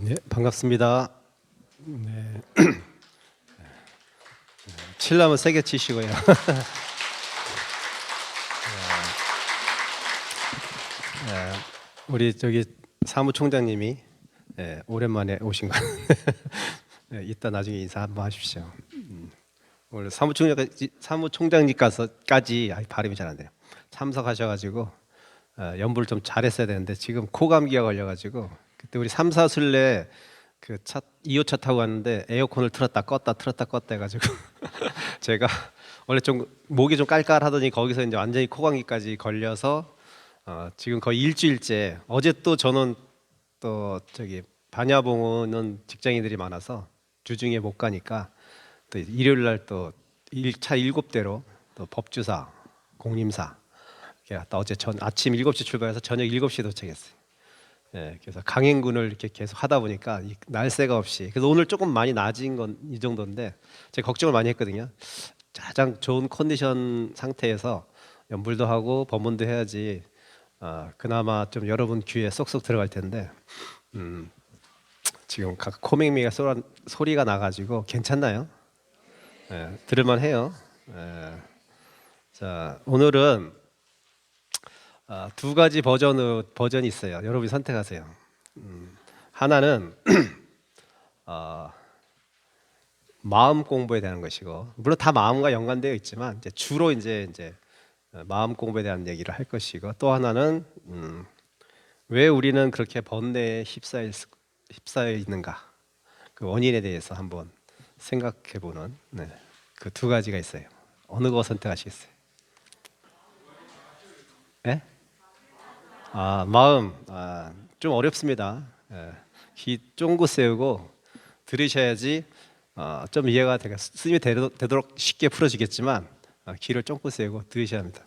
네, 반갑습니다. 네. 칠라면 세게 치시고요. 우리 저기 사무총장님이 오랜만에 오신 거. 이따 나중에 인사 한번 하십시오. 오늘 사무총장님까지 발음이 잘 안 돼요. 참석하셔가지고 연부를 좀 잘했어야 되는데 지금 코감기가 걸려가지고 그때 우리 3, 4술래 그 차 2호차 타고 갔는데 에어컨을 틀었다 껐다 해가지고 제가 원래 좀 목이 좀 깔깔하더니 거기서 이제 완전히 코감기까지 걸려서 지금 거의 일주일째. 어제 또 저는 또 저기 반야봉은 직장인들이 많아서 주중에 못 가니까 또 일요일 날 또 1차 7대로 또 법주사, 공림사 갔다 어제 아침 7시 출발해서 저녁 7시에 도착했어요. 그래서 강행군을 이렇게 계속 하다 보니까 날새가 없이, 그래서 오늘 조금 많이 낮은 건 이 정도인데 제가 걱정을 많이 했거든요. 가장 좋은 컨디션 상태에서 연불도 하고 법문도 해야지 그나마 좀 여러분 귀에 쏙쏙 들어갈 텐데 지금 코맹맹이가 소리가 나가지고 괜찮나요? 들을만 해요. 자, 오늘은 두 가지 버전이 있어요. 여러분이 선택하세요. 하나는 마음 공부에 대한 것이고, 물론 다 마음과 연관되어 있지만 주로 이제 마음 공부에 대한 얘기를 할 것이고, 또 하나는 왜 우리는 그렇게 번뇌에 휩싸여 있는가, 그 원인에 대해서 한번 생각해보는 그 두 가지가 있어요. 어느 거 선택하시겠어요? 네? 마음 좀 어렵습니다. 귀 쫑긋 세우고 들으셔야지 좀 이해가 스님이 되도록 쉽게 풀어지겠지만 귀를 쫑긋 세우고 들으셔야 합니다.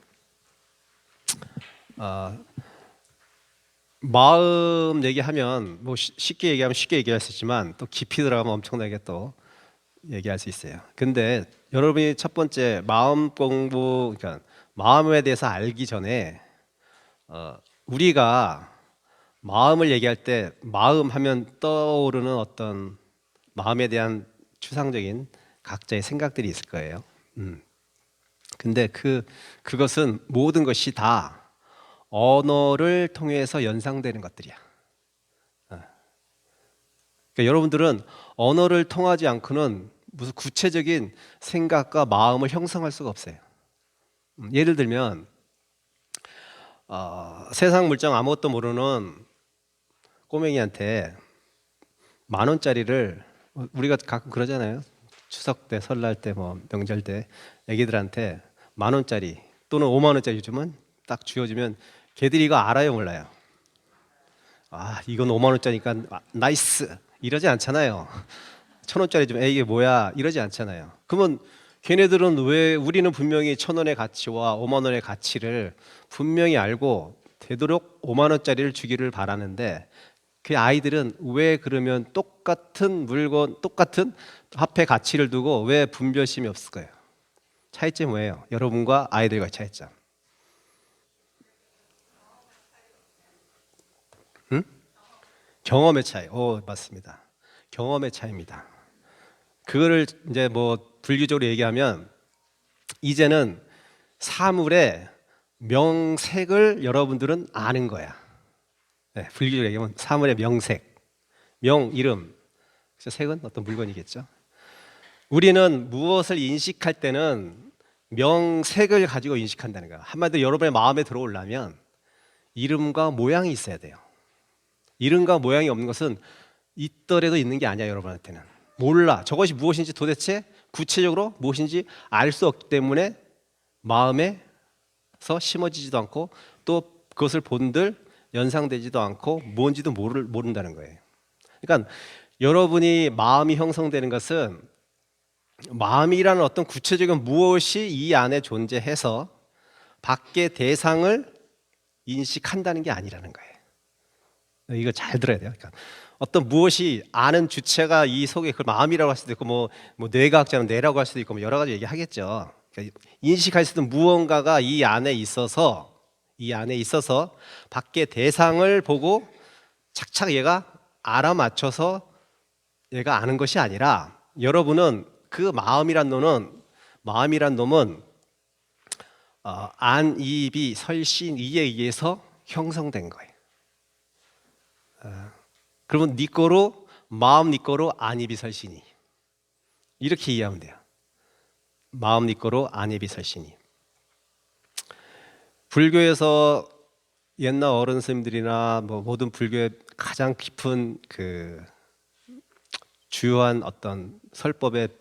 마음 얘기하면 뭐 쉽게 얘기하면 쉽게 얘기할 수 있지만 또 깊이 들어가면 엄청나게 또 얘기할 수 있어요. 근데 여러분이 첫 번째 마음 공부, 그러니까 마음에 대해서 알기 전에 우리가 마음을 얘기할 때 마음 하면 떠오르는 어떤 마음에 대한 추상적인 각자의 생각들이 있을 거예요. 근데 그것은 모든 것이 다 언어를 통해서 연상되는 것들이야. 그러니까 여러분들은 언어를 통하지 않고는 무슨 구체적인 생각과 마음을 형성할 수가 없어요. 예를 들면 세상 물정 아무것도 모르는 꼬맹이한테 10,000원짜리를, 우리가 가끔 그러잖아요. 추석 때, 설날 때, 뭐 명절 때 애기들한테 10,000원짜리 또는 50,000원짜리 주면 딱 쥐어주면 걔들이 이거 알아요, 몰라요? 이건 50,000원짜리니까 나이스 이러지 않잖아요. 1,000원짜리 주면 이게 뭐야 이러지 않잖아요. 그러면 걔네들은 왜, 우리는 분명히 1,000원의 가치와 50,000원의 가치를 분명히 알고 되도록 50,000원짜리를 주기를 바라는데, 그 아이들은 왜 그러면 똑같은 물건, 똑같은 화폐 가치를 두고 왜 분별심이 없을 거예요? 차이점이 뭐예요? 여러분과 아이들과의 차이점. 경험의 차이. 맞습니다. 경험의 차이입니다. 그거를 이제 뭐 불교적으로 얘기하면 이제는 사물의 명색을 여러분들은 아는 거야. 불교적으로 얘기하면 사물의 명색, 이름, 그래서 색은 어떤 물건이겠죠. 우리는 무엇을 인식할 때는 명색을 가지고 인식한다는 거야. 한마디로 여러분의 마음에 들어오려면 이름과 모양이 있어야 돼요. 이름과 모양이 없는 것은 있더라도 있는 게 아니야. 여러분한테는 몰라. 저것이 무엇인지 도대체 구체적으로 무엇인지 알 수 없기 때문에 마음에서 심어지지도 않고 또 그것을 본들 연상되지도 않고 뭔지도 모른다는 거예요. 그러니까 여러분이 마음이 형성되는 것은 마음이라는 어떤 구체적인 무엇이 이 안에 존재해서 밖의 대상을 인식한다는 게 아니라는 거예요. 이거 잘 들어야 돼요. 그러니까 어떤 무엇이 아는 주체가 이 속에, 그 마음이라고 할 수도 있고 뭐 뇌과학자는 뇌라고 할 수도 있고 뭐 여러 가지 얘기하겠죠. 그러니까 인식할 수 있는 무언가가 이 안에 있어서 밖의 대상을 보고 착착 얘가 알아맞혀서 얘가 아는 것이 아니라 여러분은 그 마음이란 놈은 안이비 설신이에 의해서 형성된 거예요. 그러면 네 거로 마음 네 거로 안이비 설신이 이렇게 이해하면 돼요. 마음 네 거로 안이비 설신이. 불교에서 옛날 어른 스님들이나 뭐 모든 불교의 가장 깊은 그 주요한 어떤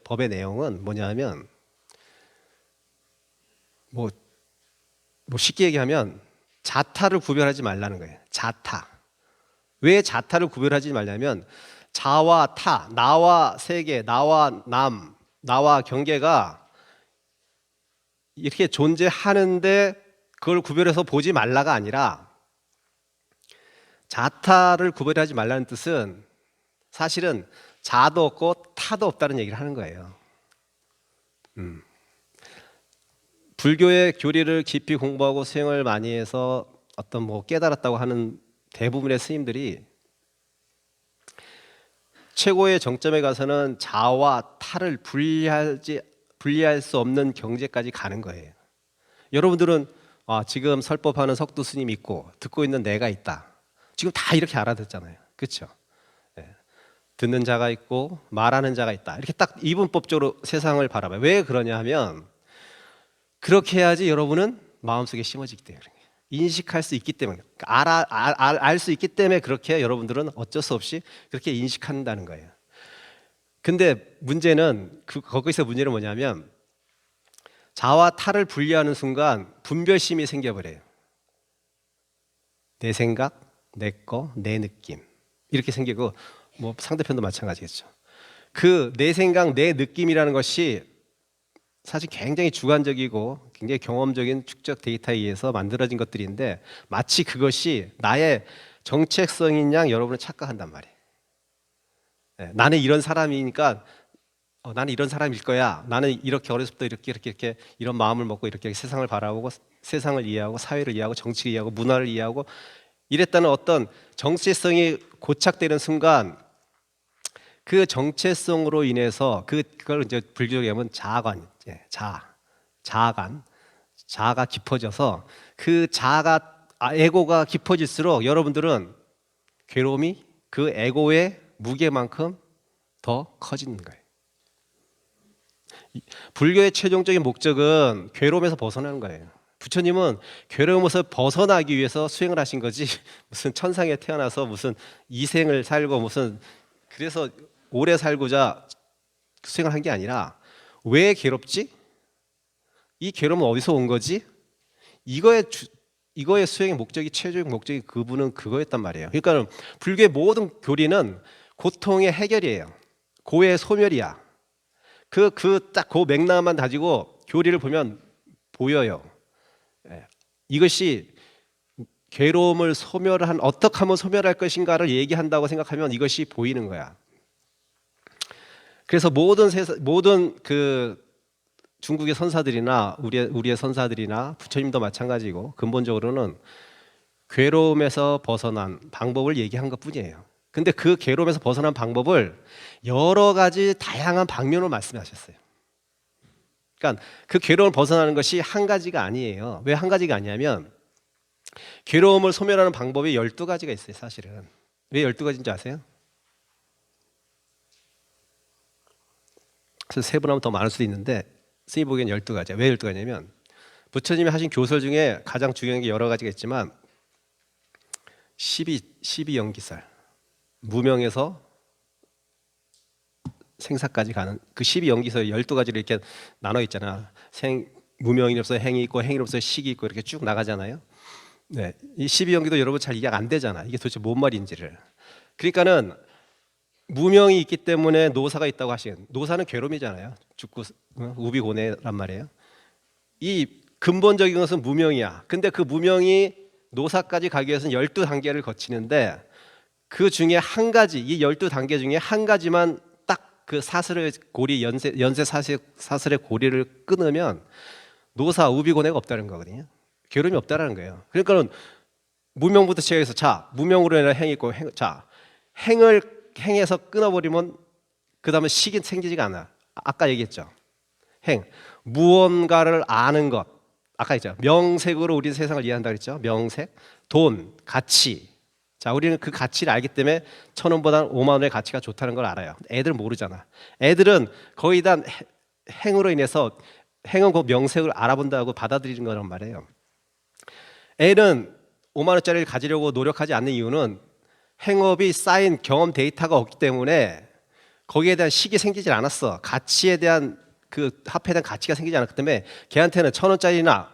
법의 내용은 뭐냐면 뭐 쉽게 얘기하면 자타를 구별하지 말라는 거예요. 자타. 왜 자타를 구별하지 말냐면 자와 타, 나와 세계, 나와 남, 나와 경계가 이렇게 존재하는데 그걸 구별해서 보지 말라가 아니라 자타를 구별하지 말라는 뜻은 사실은 자도 없고 타도 없다는 얘기를 하는 거예요. 불교의 교리를 깊이 공부하고 수행을 많이 해서 어떤 뭐 깨달았다고 하는 대부분의 스님들이 최고의 정점에 가서는 자와 타를 분리할 수 없는 경지까지 가는 거예요. 여러분들은 지금 설법하는 석두 스님 있고 듣고 있는 내가 있다. 지금 다 이렇게 알아듣잖아요. 그렇죠? 듣는 자가 있고 말하는 자가 있다. 이렇게 딱 이분법적으로 세상을 바라봐요. 왜 그러냐 하면 그렇게 해야지 여러분은 마음속에 심어지기 때문에 인식할 수 있기 때문에 알 수 있기 때문에 그렇게 여러분들은 어쩔 수 없이 그렇게 인식한다는 거예요. 근데 문제는 거기서 문제는 뭐냐면 자와 타를 분리하는 순간 분별심이 생겨버려요. 내 생각, 내 거, 내 느낌 이렇게 생기고 뭐 상대편도 마찬가지겠죠. 그 내 생각, 내 느낌이라는 것이 사실 굉장히 주관적이고 굉장히 경험적인 축적 데이터에 의해서 만들어진 것들인데 마치 그것이 나의 정체성인 양 여러분은 착각한단 말이에요. 나는 이런 사람이니까 나는 이런 사람일 거야. 나는 이렇게 어렸을 때 이렇게 이런 마음을 먹고 이렇게 세상을 바라보고 세상을 이해하고 사회를 이해하고 정치를 이해하고 문화를 이해하고 이랬다는 어떤 정체성이 고착되는 순간 그 정체성으로 인해서 그걸 이제 불교에 하면 자아가 깊어져서 그 에고가 깊어질수록 여러분들은 괴로움이 그 에고의 무게만큼 더 커지는 거예요. 불교의 최종적인 목적은 괴로움에서 벗어나는 거예요. 부처님은 괴로움에서 벗어나기 위해서 수행을 하신 거지 무슨 천상에 태어나서 무슨 이생을 살고 무슨 그래서 오래 살고자 수행을 한 게 아니라 왜 괴롭지? 이 괴로움은 어디서 온 거지? 이거의 수행의 목적이 최종의 목적이 그분은 그거였단 말이에요. 그러니까 불교의 모든 교리는 고통의 해결이에요. 고의 소멸이야. 딱 그 맥락만 가지고 교리를 보면 보여요. 이것이 괴로움을 어떻게 하면 소멸할 것인가를 얘기한다고 생각하면 이것이 보이는 거야. 그래서 모든 그 중국의 선사들이나 우리의 선사들이나 부처님도 마찬가지고 근본적으로는 괴로움에서 벗어난 방법을 얘기한 것뿐이에요. 근데 그 괴로움에서 벗어난 방법을 여러 가지 다양한 방면으로 말씀하셨어요. 그러니까 그 괴로움을 벗어나는 것이 한 가지가 아니에요. 왜 한 가지가 아니냐면 괴로움을 소멸하는 방법이 12가지가 있어요. 사실은. 왜 12가지인지 아세요? 그래서 세분하면 더 많을 수도 있는데 스님 보기엔 12가지야. 왜 12가지냐면 부처님이 하신 교설 중에 가장 중요한 게 여러 가지가 있지만 12연기살 무명에서 생사까지 가는 그 12연기설 12가지로 이렇게 나눠 있잖아. 무명이로서 행이 있고 행이로서 식이 있고 이렇게 쭉 나가잖아요. 네, 이 12연기도 여러분 잘 이해가 안 되잖아. 이게 도대체 뭔 말인지를. 그러니까는 무명이 있기 때문에 노사가 있다고 하시는 노사는 괴로움이잖아요. 죽고 우비고뇌란 말이에요. 이 근본적인 것은 무명이야. 근데 그 무명이 노사까지 가기 위해서는 12단계를 거치는데 그 중에 한 가지, 이 12단계 중에 한 가지만 딱 그 사슬의 고리, 연세 사슬의 고리를 끊으면 노사, 우비고뇌가 없다는 거거든요. 괴로움이 없다는 거예요. 그러니까 무명부터 시작해서 무명으로 인한 행이 있고 행을 행해서 끊어버리면 그 다음에 식이 생기지가 않아. 아까 얘기했죠. 행, 무언가를 아는 것. 아까 했죠. 명색으로 우리 세상을 이해한다 그랬죠. 명색, 돈, 가치. 자, 우리는 그 가치를 알기 때문에 1,000원보다 5만 원의 가치가 좋다는 걸 알아요. 애들은 모르잖아. 애들은 거의 다 행으로 인해서 행은 그 명색을 알아본다고 받아들이는 거란 말이에요. 애는 5만 원짜리를 가지려고 노력하지 않는 이유는 행업이 쌓인 경험 데이터가 없기 때문에 거기에 대한 식이 생기질 않았어. 가치에 대한 그 화폐에 대한 가치가 생기지 않았기 때문에 걔한테는 1,000원짜리나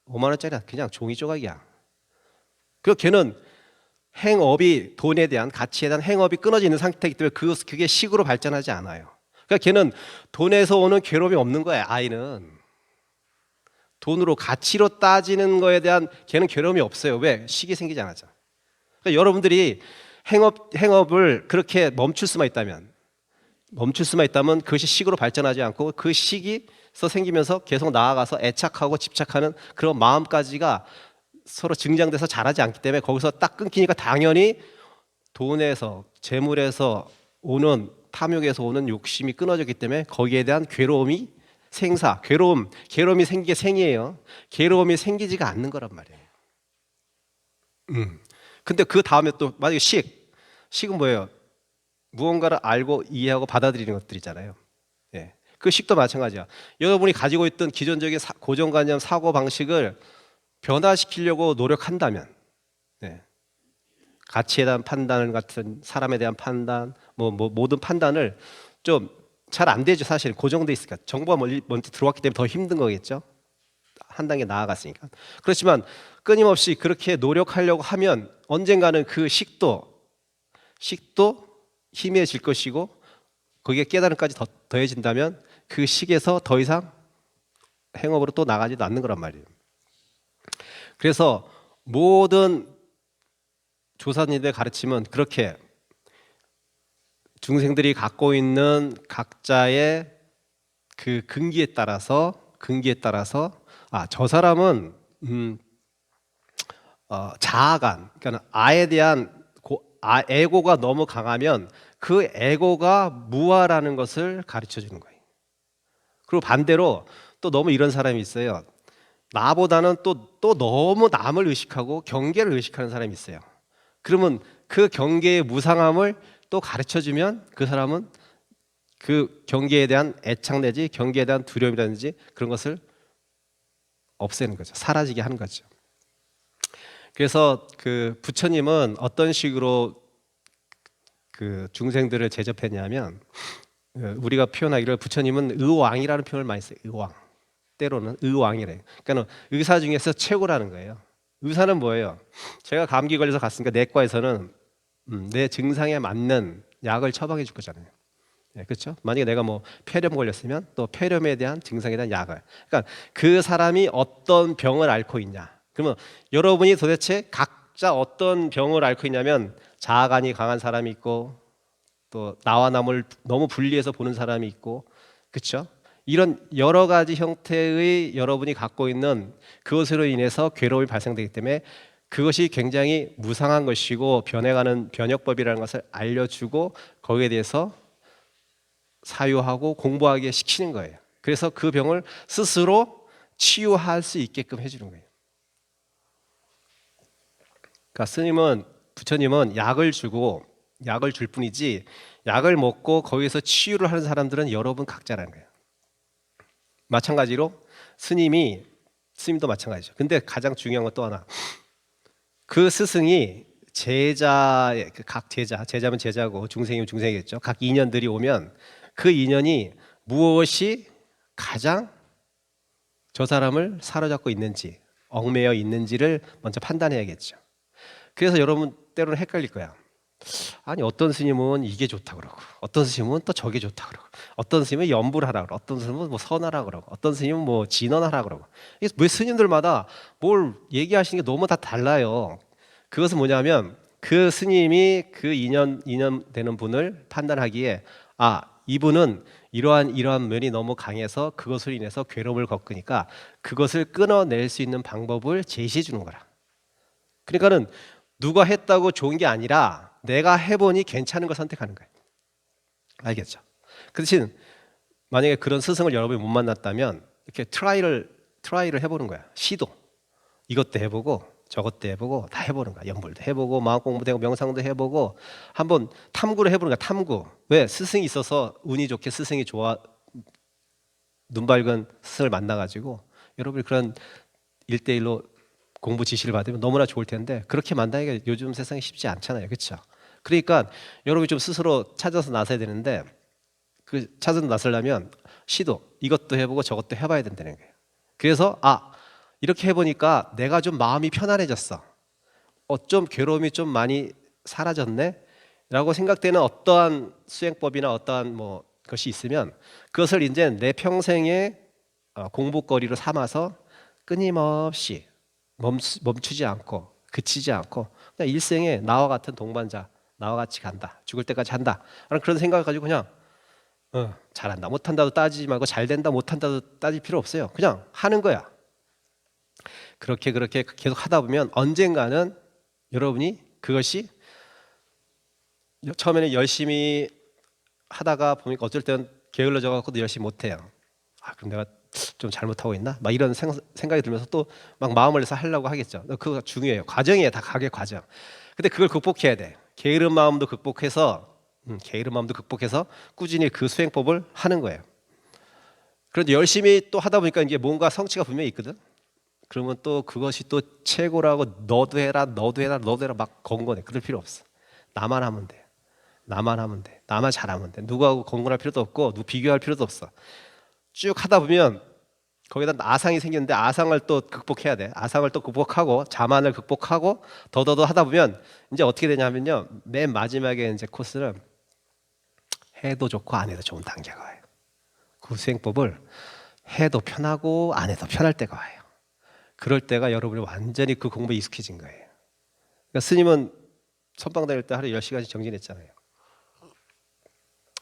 5만 원짜리나 그냥 종이 조각이야. 그 걔는 행업이 돈에 대한 가치에 대한 행업이 끊어져 있는 상태이기 때문에 그게 식으로 발전하지 않아요. 그러니까 걔는 돈에서 오는 괴로움이 없는 거야. 아이는 돈으로 가치로 따지는 거에 대한 걔는 괴로움이 없어요. 왜? 식이 생기지 않아서. 그러니까 여러분들이 행업을 그렇게 멈출 수만 있다면 그것이 식으로 발전하지 않고 그 식이서 생기면서 계속 나아가서 애착하고 집착하는 그런 마음까지가 서로 증장돼서 자라지 않기 때문에 거기서 딱 끊기니까 당연히 돈에서 재물에서 오는 탐욕에서 오는 욕심이 끊어졌기 때문에 거기에 대한 괴로움이 괴로움이 생기게 생이에요. 괴로움이 생기지가 않는 거란 말이에요. 근데 그 다음에 또 만약에 식은 뭐예요? 무언가를 알고 이해하고 받아들이는 것들이잖아요. 예. 그 식도 마찬가지야. 여러분이 가지고 있던 기존적인 고정관념, 사고 방식을 변화시키려고 노력한다면, 예. 가치에 대한 판단 같은 사람에 대한 판단, 모든 판단을 좀 잘 안 되죠. 사실 고정돼 있으니까 정보가 먼저 들어왔기 때문에 더 힘든 거겠죠. 한 단계 나아갔으니까. 그렇지만 끊임없이 그렇게 노력하려고 하면 언젠가는 그 식도 희미해질 것이고 거기에 깨달음까지 더해진다면 그 식에서 더 이상 행업으로 또 나가지도 않는 거란 말이에요. 그래서 모든 조사님들의 가르침은 그렇게 중생들이 갖고 있는 각자의 그 근기에 따라서 저 사람은 자아간, 그러니까 아에 대한 에고가 너무 강하면 그 에고가 무아라는 것을 가르쳐 주는 거예요. 그리고 반대로 또 너무 이런 사람이 있어요. 나보다는 또 너무 남을 의식하고 경계를 의식하는 사람이 있어요. 그러면 그 경계의 무상함을 또 가르쳐 주면 그 사람은 그 경계에 대한 애착 내지 경계에 대한 두려움이라든지 그런 것을 없애는 거죠. 사라지게 하는 거죠. 그래서 그 부처님은 어떤 식으로 그 중생들을 제접했냐면 우리가 표현하기를 부처님은 의왕이라는 표현을 많이 써요. 의왕. 때로는 의왕이래요. 그러니까 의사 중에서 최고라는 거예요. 의사는 뭐예요? 제가 감기 걸려서 갔으니까 내과에서는 내 증상에 맞는 약을 처방해 줄 거잖아요. 네, 그렇죠? 만약에 내가 폐렴 걸렸으면 또 폐렴에 대한 증상에 대한 약을. 그러니까 그 사람이 어떤 병을 앓고 있냐. 그러면 여러분이 도대체 각자 어떤 병을 앓고 있냐면 자아간이 강한 사람이 있고 또 나와 남을 너무 분리해서 보는 사람이 있고 그렇죠? 이런 여러 가지 형태의 여러분이 갖고 있는 그것으로 인해서 괴로움이 발생되기 때문에 그것이 굉장히 무상한 것이고 변해가는 변혁법이라는 것을 알려주고 거기에 대해서 사유하고 공부하게 시키는 거예요. 그래서 그 병을 스스로 치유할 수 있게끔 해주는 거예요. 그러니까 부처님은 약을 줄 뿐이지 약을 먹고 거기서 치유를 하는 사람들은 여러분 각자라는 거예요. 마찬가지로 스님도 마찬가지죠. 근데 가장 중요한 건 또 하나. 그 스승이 각 제자면 제자고 중생이면 중생이겠죠. 각 인연들이 오면 그 인연이 무엇이 가장 저 사람을 사로잡고 있는지, 얽매여 있는지를 먼저 판단해야겠죠. 그래서 여러분 때로는 헷갈릴 거야. 아니 어떤 스님은 이게 좋다 그러고 어떤 스님은 또 저게 좋다 그러고 어떤 스님은 염불하라 그러고 어떤 스님은 선하라 그러고 어떤 스님은 진언하라 그러고 왜 스님들마다 뭘 얘기하시는 게 너무 다 달라요. 그것은 뭐냐면 그 스님이 그 인연 되는 분을 판단하기에 이분은 이러한 면이 너무 강해서 그것으로 인해서 괴로움을 겪으니까 그것을 끊어낼 수 있는 방법을 제시해 주는 거라. 그러니까는 누가 했다고 좋은 게 아니라 내가 해보니 괜찮은 걸 선택하는 거예요. 알겠죠? 그 대신 만약에 그런 스승을 여러분이 못 만났다면 이렇게 트라이를 해보는 거야. 시도. 이것도 해보고 저것도 해보고 다 해보는 거야. 연불도 해보고 마음 공부도 해보고 명상도 해보고 한번 탐구를 해보는 거야. 탐구. 왜? 스승이 있어서 운이 좋게 스승이 좋아 눈 밝은 스승을 만나가지고 여러분이 그런 1대1로 공부 지시를 받으면 너무나 좋을 텐데 그렇게 만나기가 요즘 세상에 쉽지 않잖아요. 그렇죠? 그러니까 여러분이 좀 스스로 찾아서 나서야 되는데 그 찾아서 나서려면 시도 이것도 해보고 저것도 해봐야 된다는 거예요. 그래서 이렇게 해보니까 내가 좀 마음이 편안해졌어. 좀 괴로움이 좀 많이 사라졌네 라고 생각되는 어떠한 수행법이나 어떠한 뭐 것이 있으면 그것을 이제 내 평생의 공부거리로 삼아서 끊임없이 멈추지 않고 그치지 않고 그냥 일생에 나와 같은 동반자, 나와 같이 간다, 죽을 때까지 한다 라는 그런 생각을 가지고 그냥 잘한다 못한다도 따지지 말고 잘 된다 못한다도 따질 필요 없어요. 그냥 하는 거야. 그렇게 계속 하다 보면 언젠가는 여러분이 그것이 처음에는 열심히 하다가 보니까 어쩔 때는 게을러져 갖고도 열심히 못해요. 그럼 내가 좀 잘못하고 있나? 막 이런 생각이 들면서 또 막 마음을 내서 하려고 하겠죠. 그거 중요해요. 과정이에요. 다 가게 과정. 근데 그걸 극복해야 돼. 게으른 마음도 극복해서 꾸준히 그 수행법을 하는 거예요. 그런데 열심히 또 하다 보니까 이게 뭔가 성취가 분명히 있거든. 그러면 또 그것이 또 최고라고 너도 해라 막 건건해. 그럴 필요 없어. 나만 하면 돼. 나만 잘하면 돼. 누구하고 건건할 필요도 없고 누구 비교할 필요도 없어. 쭉 하다 보면 거기다 아상이 생겼는데 아상을 또 극복해야 돼. 아상을 또 극복하고 자만을 극복하고 더더더 하다 보면 이제 어떻게 되냐면요. 맨 마지막에 이제 코스는 해도 좋고 안 해도 좋은 단계가 와요. 그 수행법을 해도 편하고 안 해도 편할 때가 와요. 그럴 때가 여러분이 완전히 그 공부에 익숙해진 거예요. 그러니까 스님은 선방 다닐 때 하루에 10시간씩 정진했잖아요.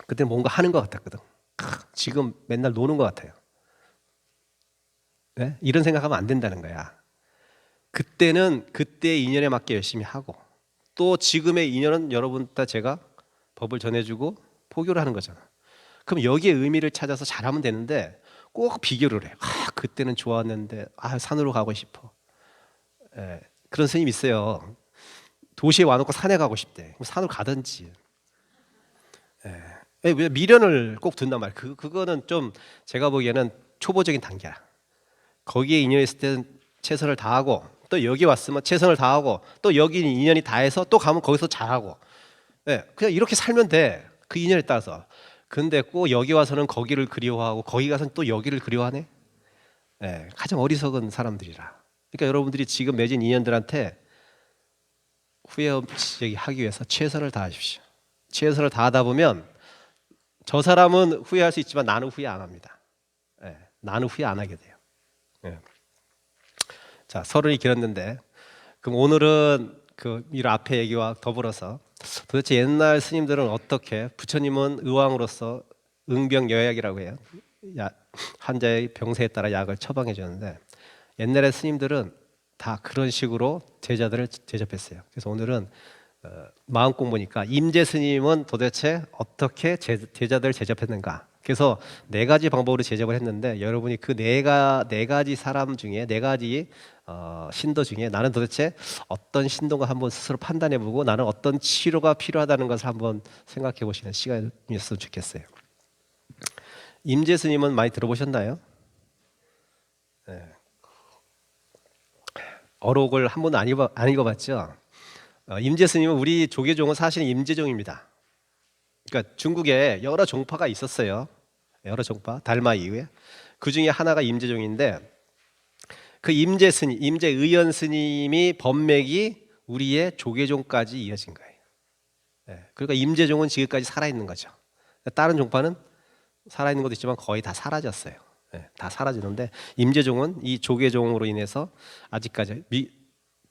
그때는 뭔가 하는 것 같았거든. 지금 맨날 노는 것 같아요. 네? 이런 생각하면 안 된다는 거야. 그때는 그때의 인연에 맞게 열심히 하고 또 지금의 인연은 여러분 다 제가 법을 전해주고 포교를 하는 거잖아. 그럼 여기에 의미를 찾아서 잘하면 되는데 꼭 비교를 해. 그때는 좋았는데 산으로 가고 싶어. 그런 스님 있어요. 도시에 와놓고 산에 가고 싶대. 그럼 산으로 가든지. 왜 미련을 꼭 둔단 말이야. 그거는 좀 제가 보기에는 초보적인 단계야. 거기에 인연이 있을 때는 최선을 다하고 또 여기 왔으면 최선을 다하고 또 여기 인연이 다해서 또 가면 거기서 잘하고 그냥 이렇게 살면 돼. 그 인연에 따라서. 근데 꼭 여기 와서는 거기를 그리워하고 거기 가서는 또 여기를 그리워하네. 가장 어리석은 사람들이라. 그러니까 여러분들이 지금 맺은 인연들한테 후회 없이 하기 위해서 최선을 다하십시오. 최선을 다하다 보면 저 사람은 후회할 수 있지만 나는 후회 안 합니다. 나는 후회 안 하게 돼요. 자, 서론이 길었는데 그럼 오늘은 그 이런 앞에 얘기와 더불어서 도대체 옛날 스님들은 어떻게 부처님은 의왕으로서 응병여약이라고 해요. 환자의 병세에 따라 약을 처방해 주는데 옛날의 스님들은 다 그런 식으로 제자들을 대접했어요. 그래서 오늘은 마음 공부니까 임재 스님은 도대체 어떻게 제자들을 대접했는가. 그래서 4가지 방법으로 제접을 했는데 여러분이 그 네 가지 사람 중에 4가지 신도 중에 나는 도대체 어떤 신도가 한번 스스로 판단해보고 나는 어떤 치료가 필요하다는 것을 한번 생각해 보시는 시간이었으면 좋겠어요. 임재 스님은 많이 들어보셨나요? 어록을 한 번도 안 읽어봤죠? 임재 스님은 우리 조계종은 사실은 임재종입니다. 그러니까 중국에 여러 종파가 있었어요. 여러 종파, 달마 이후에 그 중에 하나가 임재종인데 그 임재 스님, 임재의연 스님이 법맥이 우리의 조계종까지 이어진 거예요. 그러니까 임재종은 지금까지 살아있는 거죠. 다른 종파는 살아있는 것도 있지만 거의 다 사라졌어요. 다 사라지는데 임재종은 이 조계종으로 인해서 아직까지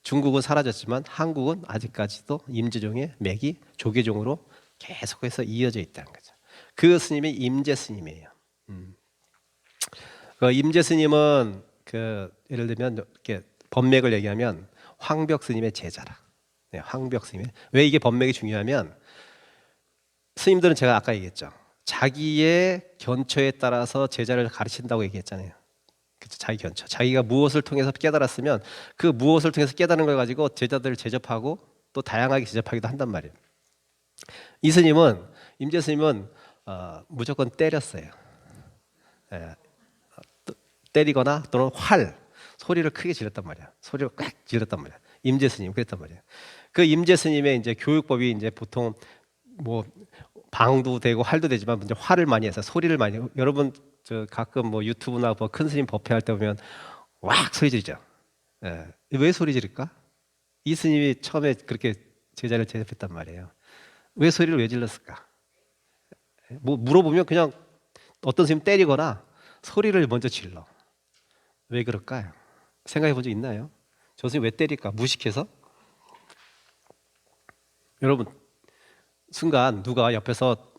중국은 사라졌지만 한국은 아직까지도 임재종의 맥이 조계종으로 계속해서 이어져 있다는 거죠. 그 스님이 임재 스님이에요. 그 임재 스님은 예를 들면 이렇게 법맥을 얘기하면 황벽 스님의 제자라. 네, 황벽 스님. 왜 이게 법맥이 중요하면 스님들은 제가 아까 얘기했죠. 자기의 견처에 따라서 제자를 가르친다고 얘기했잖아요. 그쵸? 자기 견처. 자기가 무엇을 통해서 깨달았으면 그 무엇을 통해서 깨달은 걸 가지고 제자들을 제접하고 또 다양하게 제접하기도 한단 말이에요. 이 스님은 임재 스님은 무조건 때렸어요. 예, 때리거나 또는 소리를 크게 질렀단 말이야. 소리를 꽉 질렀단 말이야. 임재 스님 그랬단 말이야. 그 임재 스님의 이제 교육법이 이제 보통 뭐 방도 되고 활도 되지만 이제 화를 많이 해서 소리를 많이. 여러분 저 가끔 뭐 유튜브나 뭐 큰 스님 법회할 때 보면 왁 소리 지르죠. 예. 왜 소리 지를까? 이 스님이 처음에 그렇게 제자를 제접했단 말이에요. 왜 소리를 왜 질렀을까? 뭐 물어보면 그냥 어떤 스님 때리거나 소리를 먼저 질러. 왜 그럴까요? 생각해 본 적 있나요? 저 스님 왜 때릴까? 무식해서? 여러분 순간 누가 옆에서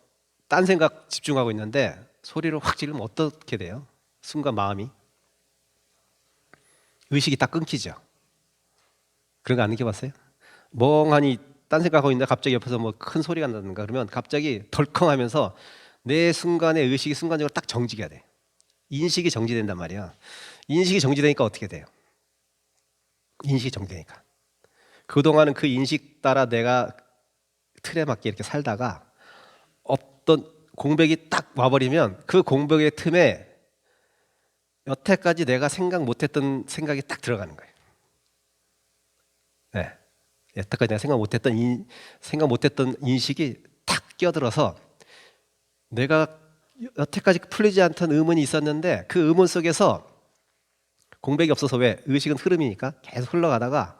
딴 생각 집중하고 있는데 소리를 확 지르면 어떻게 돼요? 순간 마음이 의식이 딱 끊기죠. 그런 거 안 느껴봤어요? 멍하니 딴 생각하고 있는데 갑자기 옆에서 뭐 큰 소리가 나는가 그러면 갑자기 덜컹하면서 내 순간의 의식이 순간적으로 딱 정지가 돼. 인식이 정지된단 말이야. 인식이 정지되니까 어떻게 돼요? 인식이 정지되니까 그동안은 그 인식 따라 내가 틀에 맞게 이렇게 살다가 어떤 공백이 딱 와버리면 그 공백의 틈에 여태까지 내가 생각 못했던 생각이 딱 들어가는 거예요. 네. 여태까지 내가 생각 못했던 인식이 탁 끼어들어서 내가 여태까지 풀리지 않던 의문이 있었는데 그 의문 속에서 공백이 없어서 왜 의식은 흐름이니까 계속 흘러가다가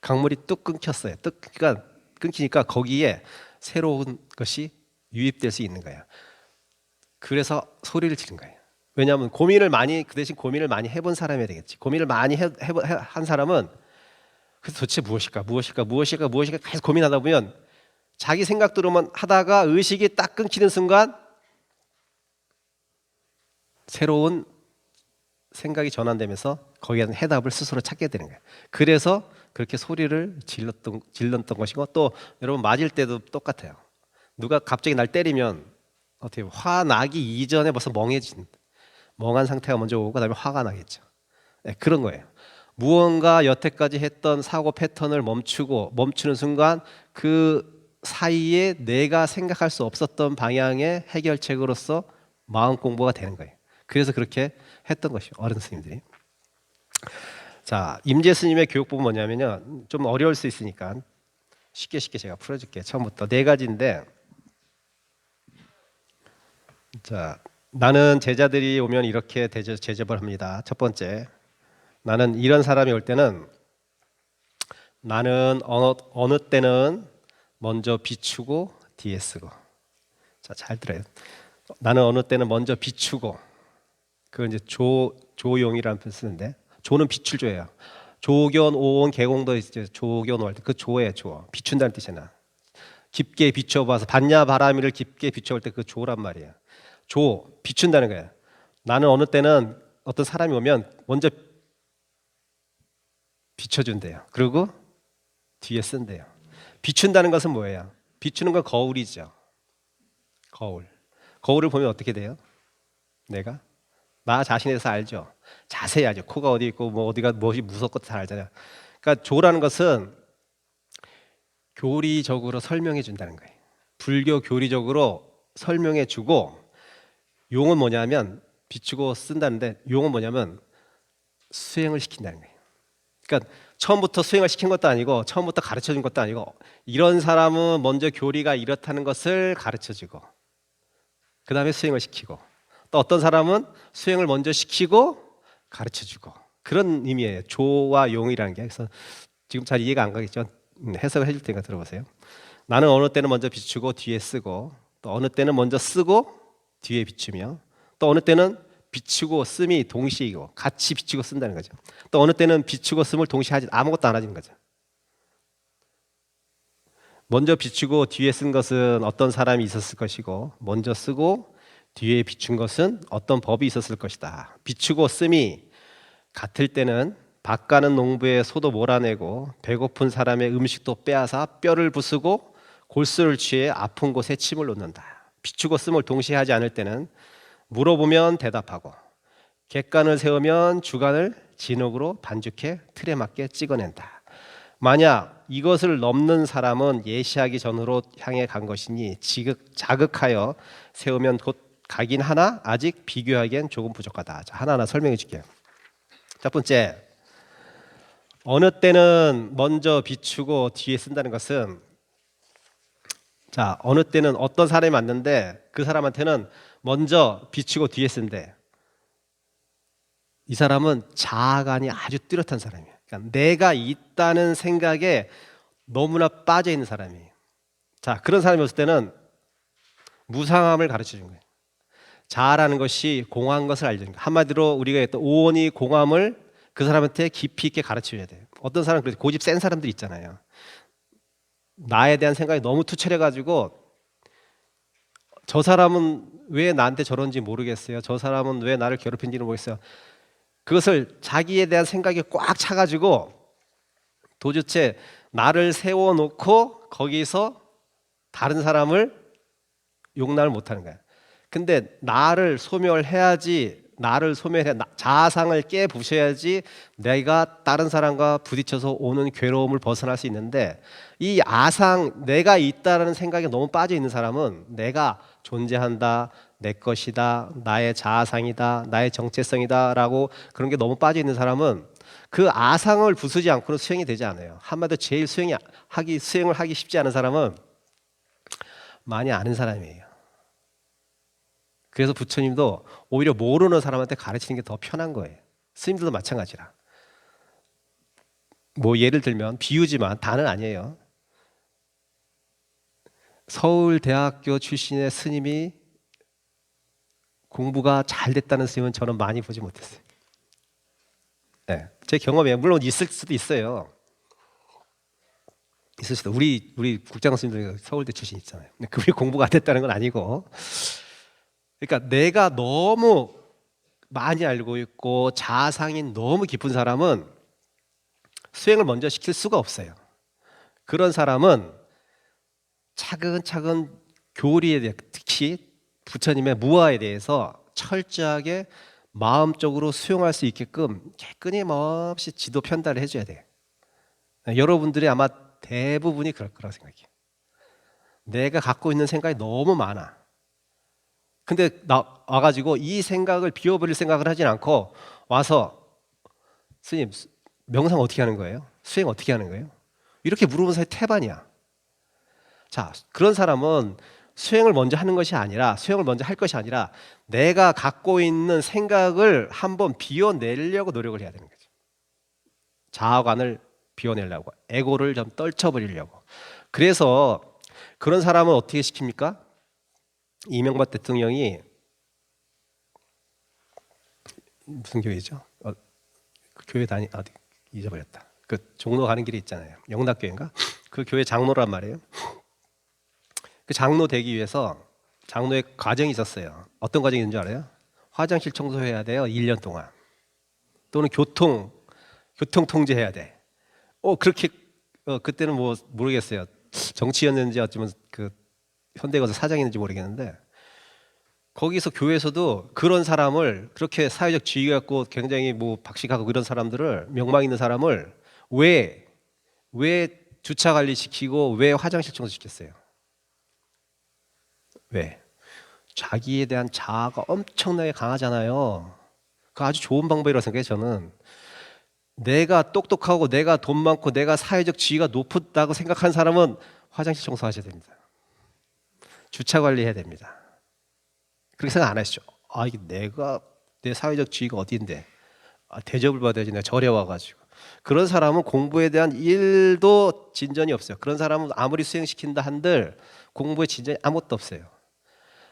강물이 뚝 끊겼어요. 그러니까 끊기니까 거기에 새로운 것이 유입될 수 있는 거예요. 그래서 소리를 지른 거예요. 왜냐하면 그 대신 고민을 많이 해본 사람이 되겠지. 고민을 많이 한 사람은 그래서 도대체 무엇일까 계속 고민하다 보면 자기 생각대로만 하다가 의식이 딱 끊기는 순간 새로운 생각이 전환되면서 거기에 대한 해답을 스스로 찾게 되는 거예요. 그래서 그렇게 소리를 질렀던 것이고 또 여러분 맞을 때도 똑같아요. 누가 갑자기 날 때리면 어떻게 화나기 이전에 벌써 멍한 상태가 먼저 오고 그다음에 화가 나겠죠. 네, 그런 거예요. 무언가 여태까지 했던 사고 패턴을 멈추는 순간 그 사이에 내가 생각할 수 없었던 방향의 해결책으로서 마음 공부가 되는 거예요. 그래서 그렇게 했던 것이요. 어른 스님들이. 자, 임재 스님의 교육법은 뭐냐면요. 좀 어려울 수 있으니까 쉽게 제가 풀어줄게요. 처음부터 4가지인데 자, 나는 제자들이 오면 이렇게 제접을 합니다. 첫 번째, 나는 이런 사람이 올 때는 나는 어느 때는 먼저 비추고 뒤에 쓰고. 자, 잘 들어요. 나는 어느 때는 먼저 비추고. 그걸 이제 조용이라는 표현 쓰는데 조는 비출 조예요. 조견, 오온, 개공도 이제 조견 할 때 그 조예요. 조. 비춘다는 뜻이잖아. 깊게 비춰봐서 봤냐 바람이를 깊게 비춰볼 때 그 조란 말이에요. 비춘다는 거예요. 나는 어느 때는 어떤 사람이 오면 먼저 비춰준대요. 그리고 뒤에 쓴대요. 비춘다는 것은 뭐예요? 비추는 건 거울이죠. 거울을 보면 어떻게 돼요? 내가 나 자신에 대해서 알죠. 자세히 알죠. 코가 어디 있고 뭐 어디가 무엇이 무섭고 다 알잖아요. 그러니까 조라는 것은 교리적으로 설명해 준다는 거예요. 불교 교리적으로 설명해 주고 용은 뭐냐면 비추고 쓴다는데 용은 뭐냐면 수행을 시킨다는 거예요. 그러니까 처음부터 수행을 시킨 것도 아니고 처음부터 가르쳐 준 것도 아니고 이런 사람은 먼저 교리가 이렇다는 것을 가르쳐 주고 그 다음에 수행을 시키고 또 어떤 사람은 수행을 먼저 시키고 가르쳐 주고 그런 의미예요. 조와 용이라는 게. 그래서 지금 잘 이해가 안 가겠죠. 해석을 해줄 테니까 들어보세요. 나는 어느 때는 먼저 비추고 뒤에 쓰고 또 어느 때는 먼저 쓰고 뒤에 비추며 또 어느 때는 비추고 씀이 동시이고 같이 비추고 쓴다는 거죠. 또 어느 때는 비추고 씀을 동시에 아무것도 안 하는 거죠. 먼저 비추고 뒤에 쓴 것은 어떤 사람이 있었을 것이고 먼저 쓰고 뒤에 비춘 것은 어떤 법이 있었을 것이다. 비추고 씀이 같을 때는 밭 가는 농부의 소도 몰아내고 배고픈 사람의 음식도 빼앗아 뼈를 부수고 골수를 취해 아픈 곳에 침을 놓는다. 비추고 씀을 동시에 하지 않을 때는 물어보면 대답하고 객관을 세우면 주관을 진흙으로 반죽해 틀에 맞게 찍어낸다. 만약 이것을 넘는 사람은 예시하기 전으로 향해 간 것이니 자극하여 세우면 곧 가긴 하나 아직 비교하기엔 조금 부족하다. 자, 하나하나 설명해 줄게요. 첫 번째, 어느 때는 먼저 비추고 뒤에 쓴다는 것은, 자, 어느 때는 어떤 사람이 왔는데 그 사람한테는 먼저 비추고 뒤에 쓴대. 이 사람은 자아관이 아주 뚜렷한 사람이에요. 그러니까 내가 있다는 생각에 너무나 빠져 있는 사람이에요. 자, 그런 사람이 없을 때는 무상함을 가르쳐 준 거예요. 자아라는 것이 공허한 것을 알려준 거예요. 한마디로 우리가 했던 오온이 공함을 그 사람한테 깊이 있게 가르쳐줘야 돼요. 어떤 사람은 그래서 고집 센 사람들 있잖아요. 나에 대한 생각이 너무 투철해가지고 저 사람은 왜 나한테 저런지 모르겠어요. 저 사람은 왜 나를 괴롭힌지는 모르겠어요. 그것을 자기에 대한 생각이 꽉 차가지고 도대체 나를 세워놓고 거기서 다른 사람을 용납을 못하는 거야. 근데 나를 소멸해야지, 나를 소멸해 자아상을 깨부셔야지 내가 다른 사람과 부딪혀서 오는 괴로움을 벗어날 수 있는데, 이 아상, 내가 있다는 생각에 너무 빠져 있는 사람은 내가 존재한다, 내 것이다, 나의 자아상이다, 나의 정체성이다 라고 그런 게 너무 빠져 있는 사람은 그 아상을 부수지 않고는 수행이 되지 않아요. 한마디로 제일 수행을 하기 쉽지 않은 사람은 많이 아는 사람이에요. 그래서 부처님도 오히려 모르는 사람한테 가르치는 게 더 편한 거예요. 스님들도 마찬가지라. 뭐 예를 들면 비유지만 다는 아니에요. 서울대학교 출신의 스님이 공부가 잘 됐다는 스님은 저는 많이 보지 못했어요. 네, 제 경험에 물론 있을 수도 있어요. 있을 수도. 우리 국장 스님들 서울대 출신 있잖아요. 근데 그분이 공부가 안 됐다는 건 아니고, 그러니까 내가 너무 많이 알고 있고 자아상이 너무 깊은 사람은 수행을 먼저 시킬 수가 없어요. 그런 사람은 차근차근 교리에 대해, 특히 부처님의 무아에 대해서 철저하게 마음적으로 수용할 수 있게끔 끊임없이 지도 편달을 해줘야 돼요. 여러분들이 아마 대부분이 그럴 거라고 생각해요. 내가 갖고 있는 생각이 너무 많아. 근데 와가지고 이 생각을 비워버릴 생각을 하진 않고 와서 스님 명상 어떻게 하는 거예요? 수행 어떻게 하는 거예요? 이렇게 물어보는 사람이 태반이야. 자, 그런 사람은 수행을 먼저 하는 것이 아니라, 수행을 먼저 할 것이 아니라 내가 갖고 있는 생각을 한번 비워내려고 노력을 해야 되는 거죠. 자아관을 비워내려고, 에고를 좀 떨쳐버리려고. 그래서 그런 사람은 어떻게 시킵니까? 이명박 대통령이 무슨 교회죠? 그 교회 어디 잊어버렸다. 그 종로 가는 길에 있잖아요. 영락교회인가? 그 교회 장로란 말이에요. 그 장로 되기 위해서 장로의 과정이 있었어요. 어떤 과정이 있는 줄 알아요? 화장실 청소해야 돼요. 1년 동안. 또는 교통 통제해야 돼. 그렇게 그때는 뭐 모르겠어요. 정치였는지 어쩌면 그 현대가서 사장이었는지 모르겠는데, 거기서 교회에서도 그런 사람을, 그렇게 사회적 지위 갖고 굉장히 뭐 박식하고 그런 사람들을, 명망 있는 사람을 왜 주차 관리 시키고 왜 화장실 청소 시켰어요? 왜? 자기에 대한 자아가 엄청나게 강하잖아요. 그 아주 좋은 방법이라고 생각해요. 저는 내가 똑똑하고 내가 돈 많고 내가 사회적 지위가 높다고 생각하는 사람은 화장실 청소하셔야 됩니다. 주차 관리해야 됩니다. 그렇게 생각 안 하시죠? 이게 내 사회적 지위가 어디인데 대접을 받아야지 내가 절에 와가지고. 그런 사람은 공부에 대한 1도 진전이 없어요. 그런 사람은 아무리 수행시킨다 한들 공부에 진전이 아무것도 없어요.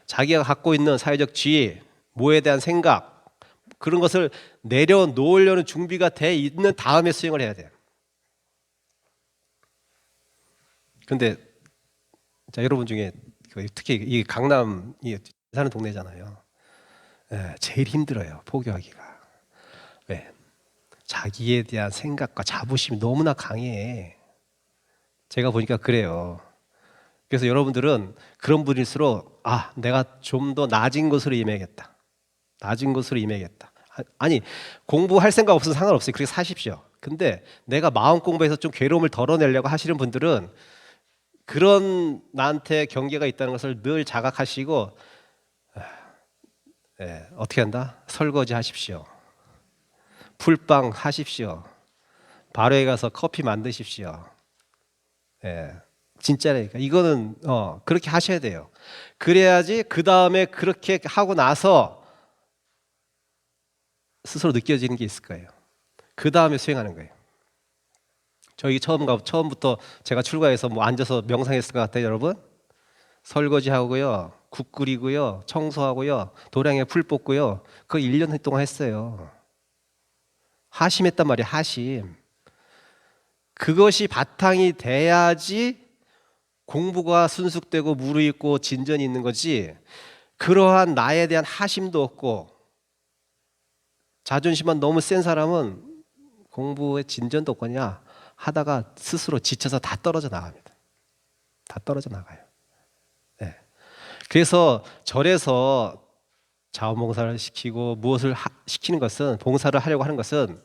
자기가 갖고 있는 사회적 지위, 뭐에 대한 생각, 그런 것을 내려놓으려는 준비가 돼 있는 다음에 수행을 해야 돼요. 근데 자, 여러분 중에 특히 이 강남이 사는 동네잖아요. 제일 힘들어요, 포교하기가. 왜? 자기에 대한 생각과 자부심이 너무나 강해. 제가 보니까 그래요. 그래서 여러분들은 그런 분일수록 내가 좀 더 낮은 곳으로 임해야겠다. 낮은 곳으로 임해야겠다. 아니, 공부할 생각 없으면 상관없어요. 그렇게 사십시오. 근데 내가 마음 공부해서 좀 괴로움을 덜어내려고 하시는 분들은 그런 나한테 경계가 있다는 것을 늘 자각하시고 어떻게 한다? 설거지 하십시오. 풀빵 하십시오. 바로에 가서 커피 만드십시오. 진짜라니까. 이거는 그렇게 하셔야 돼요. 그래야지 그 다음에 그렇게 하고 나서 스스로 느껴지는 게 있을 거예요. 그 다음에 수행하는 거예요. 저희 처음부터 제가 출가해서 뭐 앉아서 명상했을 것 같아요, 여러분. 설거지 하고요, 국 끓이고요, 청소하고요, 도량에 풀 뽑고요. 그거 1년 동안 했어요. 하심했단 말이에요. 하심. 그것이 바탕이 돼야지 공부가 순숙되고 무르익고 진전이 있는 거지. 그러한 나에 대한 하심도 없고 자존심만 너무 센 사람은 공부에 진전도 없거냐 하다가 스스로 지쳐서 다 떨어져 나갑니다. 다 떨어져 나가요. 그래서 절에서 자원봉사를 시키고 무엇을 시키는 것은, 봉사를 하려고 하는 것은,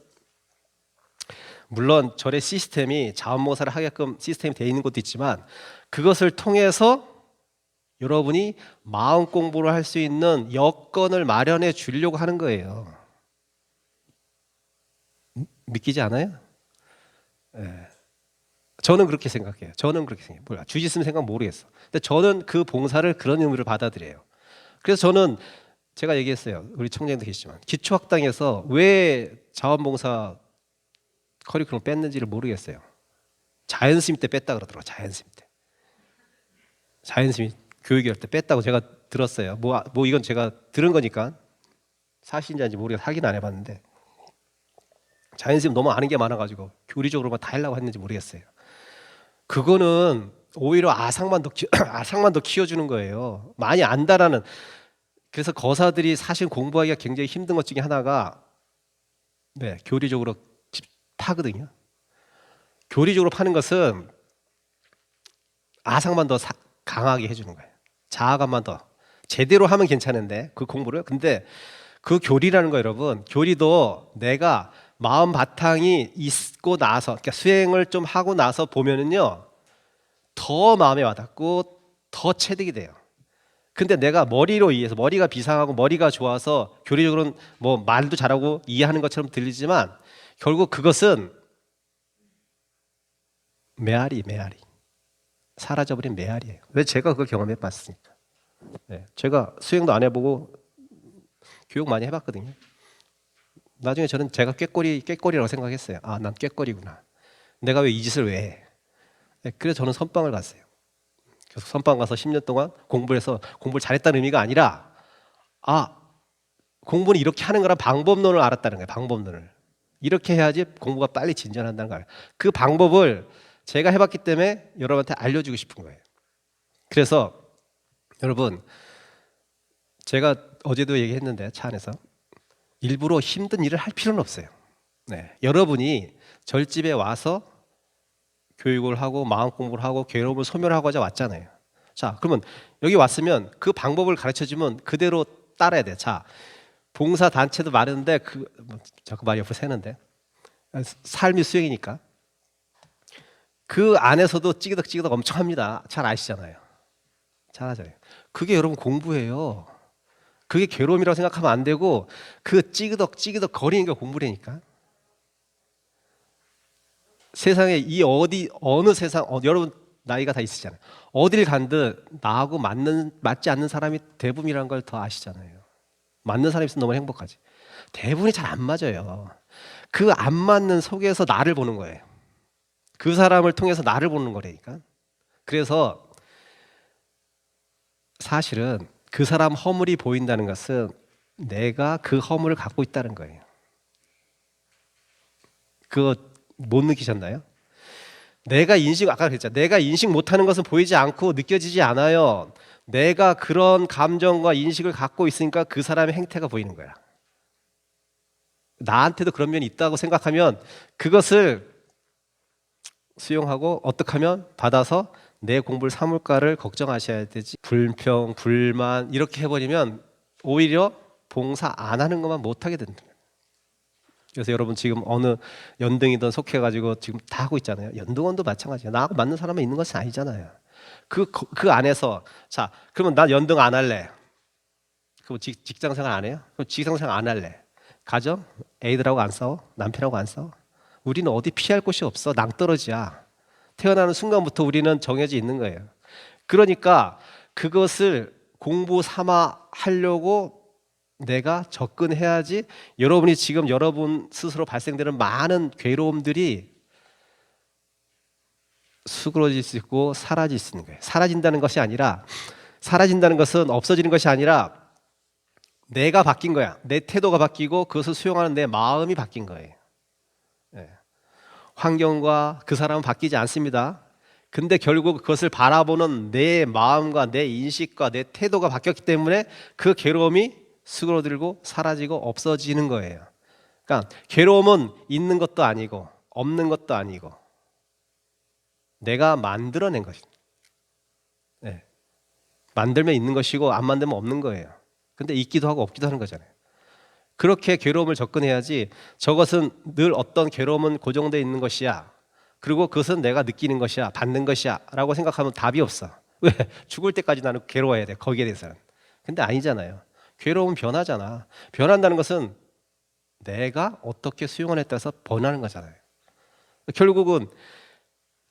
물론 절의 시스템이 자원봉사를 하게끔 시스템이 되어 있는 것도 있지만 그것을 통해서 여러분이 마음 공부를 할 수 있는 여건을 마련해 주려고 하는 거예요. 믿기지 않아요? 저는 그렇게 생각해요. 몰라. 주짓수 생각 모르겠어. 근데 저는 그 봉사를 그런 의미로 받아들여요. 그래서 저는 제가 얘기했어요. 우리 청년도 계시지만 기초학당에서 왜 자원봉사 커리큘럼 뺐는지를 모르겠어요. 자연스님 때 뺐다 그러더라고요. 자연스님 때. 자연스님이 교육할 때 뺐다고 제가 들었어요. 뭐 이건 제가 들은 거니까 사실인지 아닌지 모르겠어요. 확인 안 해봤는데 자연스님 너무 아는 게 많아가지고 교리적으로만 다 하려고 했는지 모르겠어요. 그거는 오히려 아상만 더 키워주는 거예요. 많이 안다라는. 그래서 거사들이 사실 공부하기가 굉장히 힘든 것 중에 하나가 교리적으로 파거든요. 교리적으로 파는 것은 아상만 더 강하게 해주는 거예요. 자아감만 더 제대로 하면 괜찮은데 그 공부를. 근데 그 교리라는 거 여러분, 교리도 내가 마음 바탕이 있고 나서, 그러니까 수행을 좀 하고 나서 보면은요 더 마음에 와닿고 더 체득이 돼요. 근데 내가 머리로 이해해서, 머리가 비상하고 머리가 좋아서 교리적으로는 뭐 말도 잘하고 이해하는 것처럼 들리지만 결국 그것은 메아리 사라져버린 메아리예요. 왜? 제가 그걸 경험해 봤으니까. 제가 수행도 안 해보고 교육 많이 해봤거든요. 나중에 저는 제가 꾀꼬리라고 생각했어요. 난 꾀꼬리구나. 내가 왜 이 짓을 왜 해? 그래서 저는 선방을 갔어요. 그래서 선방 가서 10년 동안 공부를 해서, 공부를 잘했다는 의미가 아니라 공부는 이렇게 하는 거란 방법론을 알았다는 거예요. 방법론을. 이렇게 해야지 공부가 빨리 진전한다는 거예요. 그 방법을 제가 해봤기 때문에 여러분한테 알려주고 싶은 거예요. 그래서 여러분, 제가 어제도 얘기했는데 차 안에서 일부러 힘든 일을 할 필요는 없어요. 여러분이 절집에 와서 교육을 하고 마음 공부를 하고 괴로움을 소멸하고 하자 왔잖아요. 자, 그러면 여기 왔으면 그 방법을 가르쳐주면 그대로 따라야 돼. 자, 봉사 단체도 많은데 자꾸 말이 옆으로 새는데 삶이 수행이니까 그 안에서도 찌그덕 엄청 합니다. 잘 아시잖아요. 잘 하잖아요. 그게 여러분 공부예요. 그게 괴로움이라고 생각하면 안 되고 그 찌그덕 거리는 게 공부라니까. 세상에 어느 세상 여러분 나이가 다 있으시잖아요. 어딜 간들 나하고 맞지 않는 사람이 대부분이라는 걸 더 아시잖아요. 맞는 사람이 있으면 너무 행복하지. 대부분이 잘 안 맞아요. 그 안 맞는 속에서 나를 보는 거예요. 그 사람을 통해서 나를 보는 거라니까. 그래서 사실은 그 사람 허물이 보인다는 것은 내가 그 허물을 갖고 있다는 거예요. 그거 못 느끼셨나요? 아까 그랬잖아요. 내가 인식 못하는 것은 보이지 않고 느껴지지 않아요. 내가 그런 감정과 인식을 갖고 있으니까 그 사람의 행태가 보이는 거야. 나한테도 그런 면이 있다고 생각하면 그것을 수용하고 어떻게 하면 받아서 내 공부를 삼을까를 걱정하셔야 되지. 불평, 불만 이렇게 해버리면 오히려 봉사 안 하는 것만 못하게 된다. 그래서 여러분 지금 어느 연등이든 속해가지고 지금 다 하고 있잖아요. 연등원도 마찬가지야. 나하고 맞는 사람만 있는 것은 아니잖아요. 그 안에서 자 그러면 나 연등 안 할래. 그럼 직장생활 안 해요? 그럼 직장생활 안 할래. 가정? 애들하고 안 싸워? 남편하고 안 싸워? 우리는 어디 피할 곳이 없어. 낭떠러지야. 태어나는 순간부터 우리는 정해져 있는 거예요. 그러니까 그것을 공부 삼아 하려고 내가 접근해야지. 여러분이 지금 여러분 스스로 발생되는 많은 괴로움들이 수그러질 수 있고 사라질 수 있는 거예요. 사라진다는 것이 아니라, 사라진다는 것은 없어지는 것이 아니라 내가 바뀐 거야. 내 태도가 바뀌고 그것을 수용하는 내 마음이 바뀐 거예요. 네. 환경과 그 사람은 바뀌지 않습니다. 근데 결국 그것을 바라보는 내 마음과 내 인식과 내 태도가 바뀌었기 때문에 그 괴로움이 수그러들고 사라지고 없어지는 거예요. 그러니까 괴로움은 있는 것도 아니고 없는 것도 아니고 내가 만들어낸 것입니다. 네. 만들면 있는 것이고 안 만들면 없는 거예요. 근데 있기도 하고 없기도 하는 거잖아요. 그렇게 괴로움을 접근해야지. 저것은 늘 어떤 괴로움은 고정되어 있는 것이야. 그리고 그것은 내가 느끼는 것이야, 받는 것이야 라고 생각하면 답이 없어. 왜? 죽을 때까지 나는 괴로워야 돼, 거기에 대해서는. 근데 아니잖아요. 괴로움은 변하잖아. 변한다는 것은 내가 어떻게 수용하느냐에 따라서 변하는 거잖아요. 결국은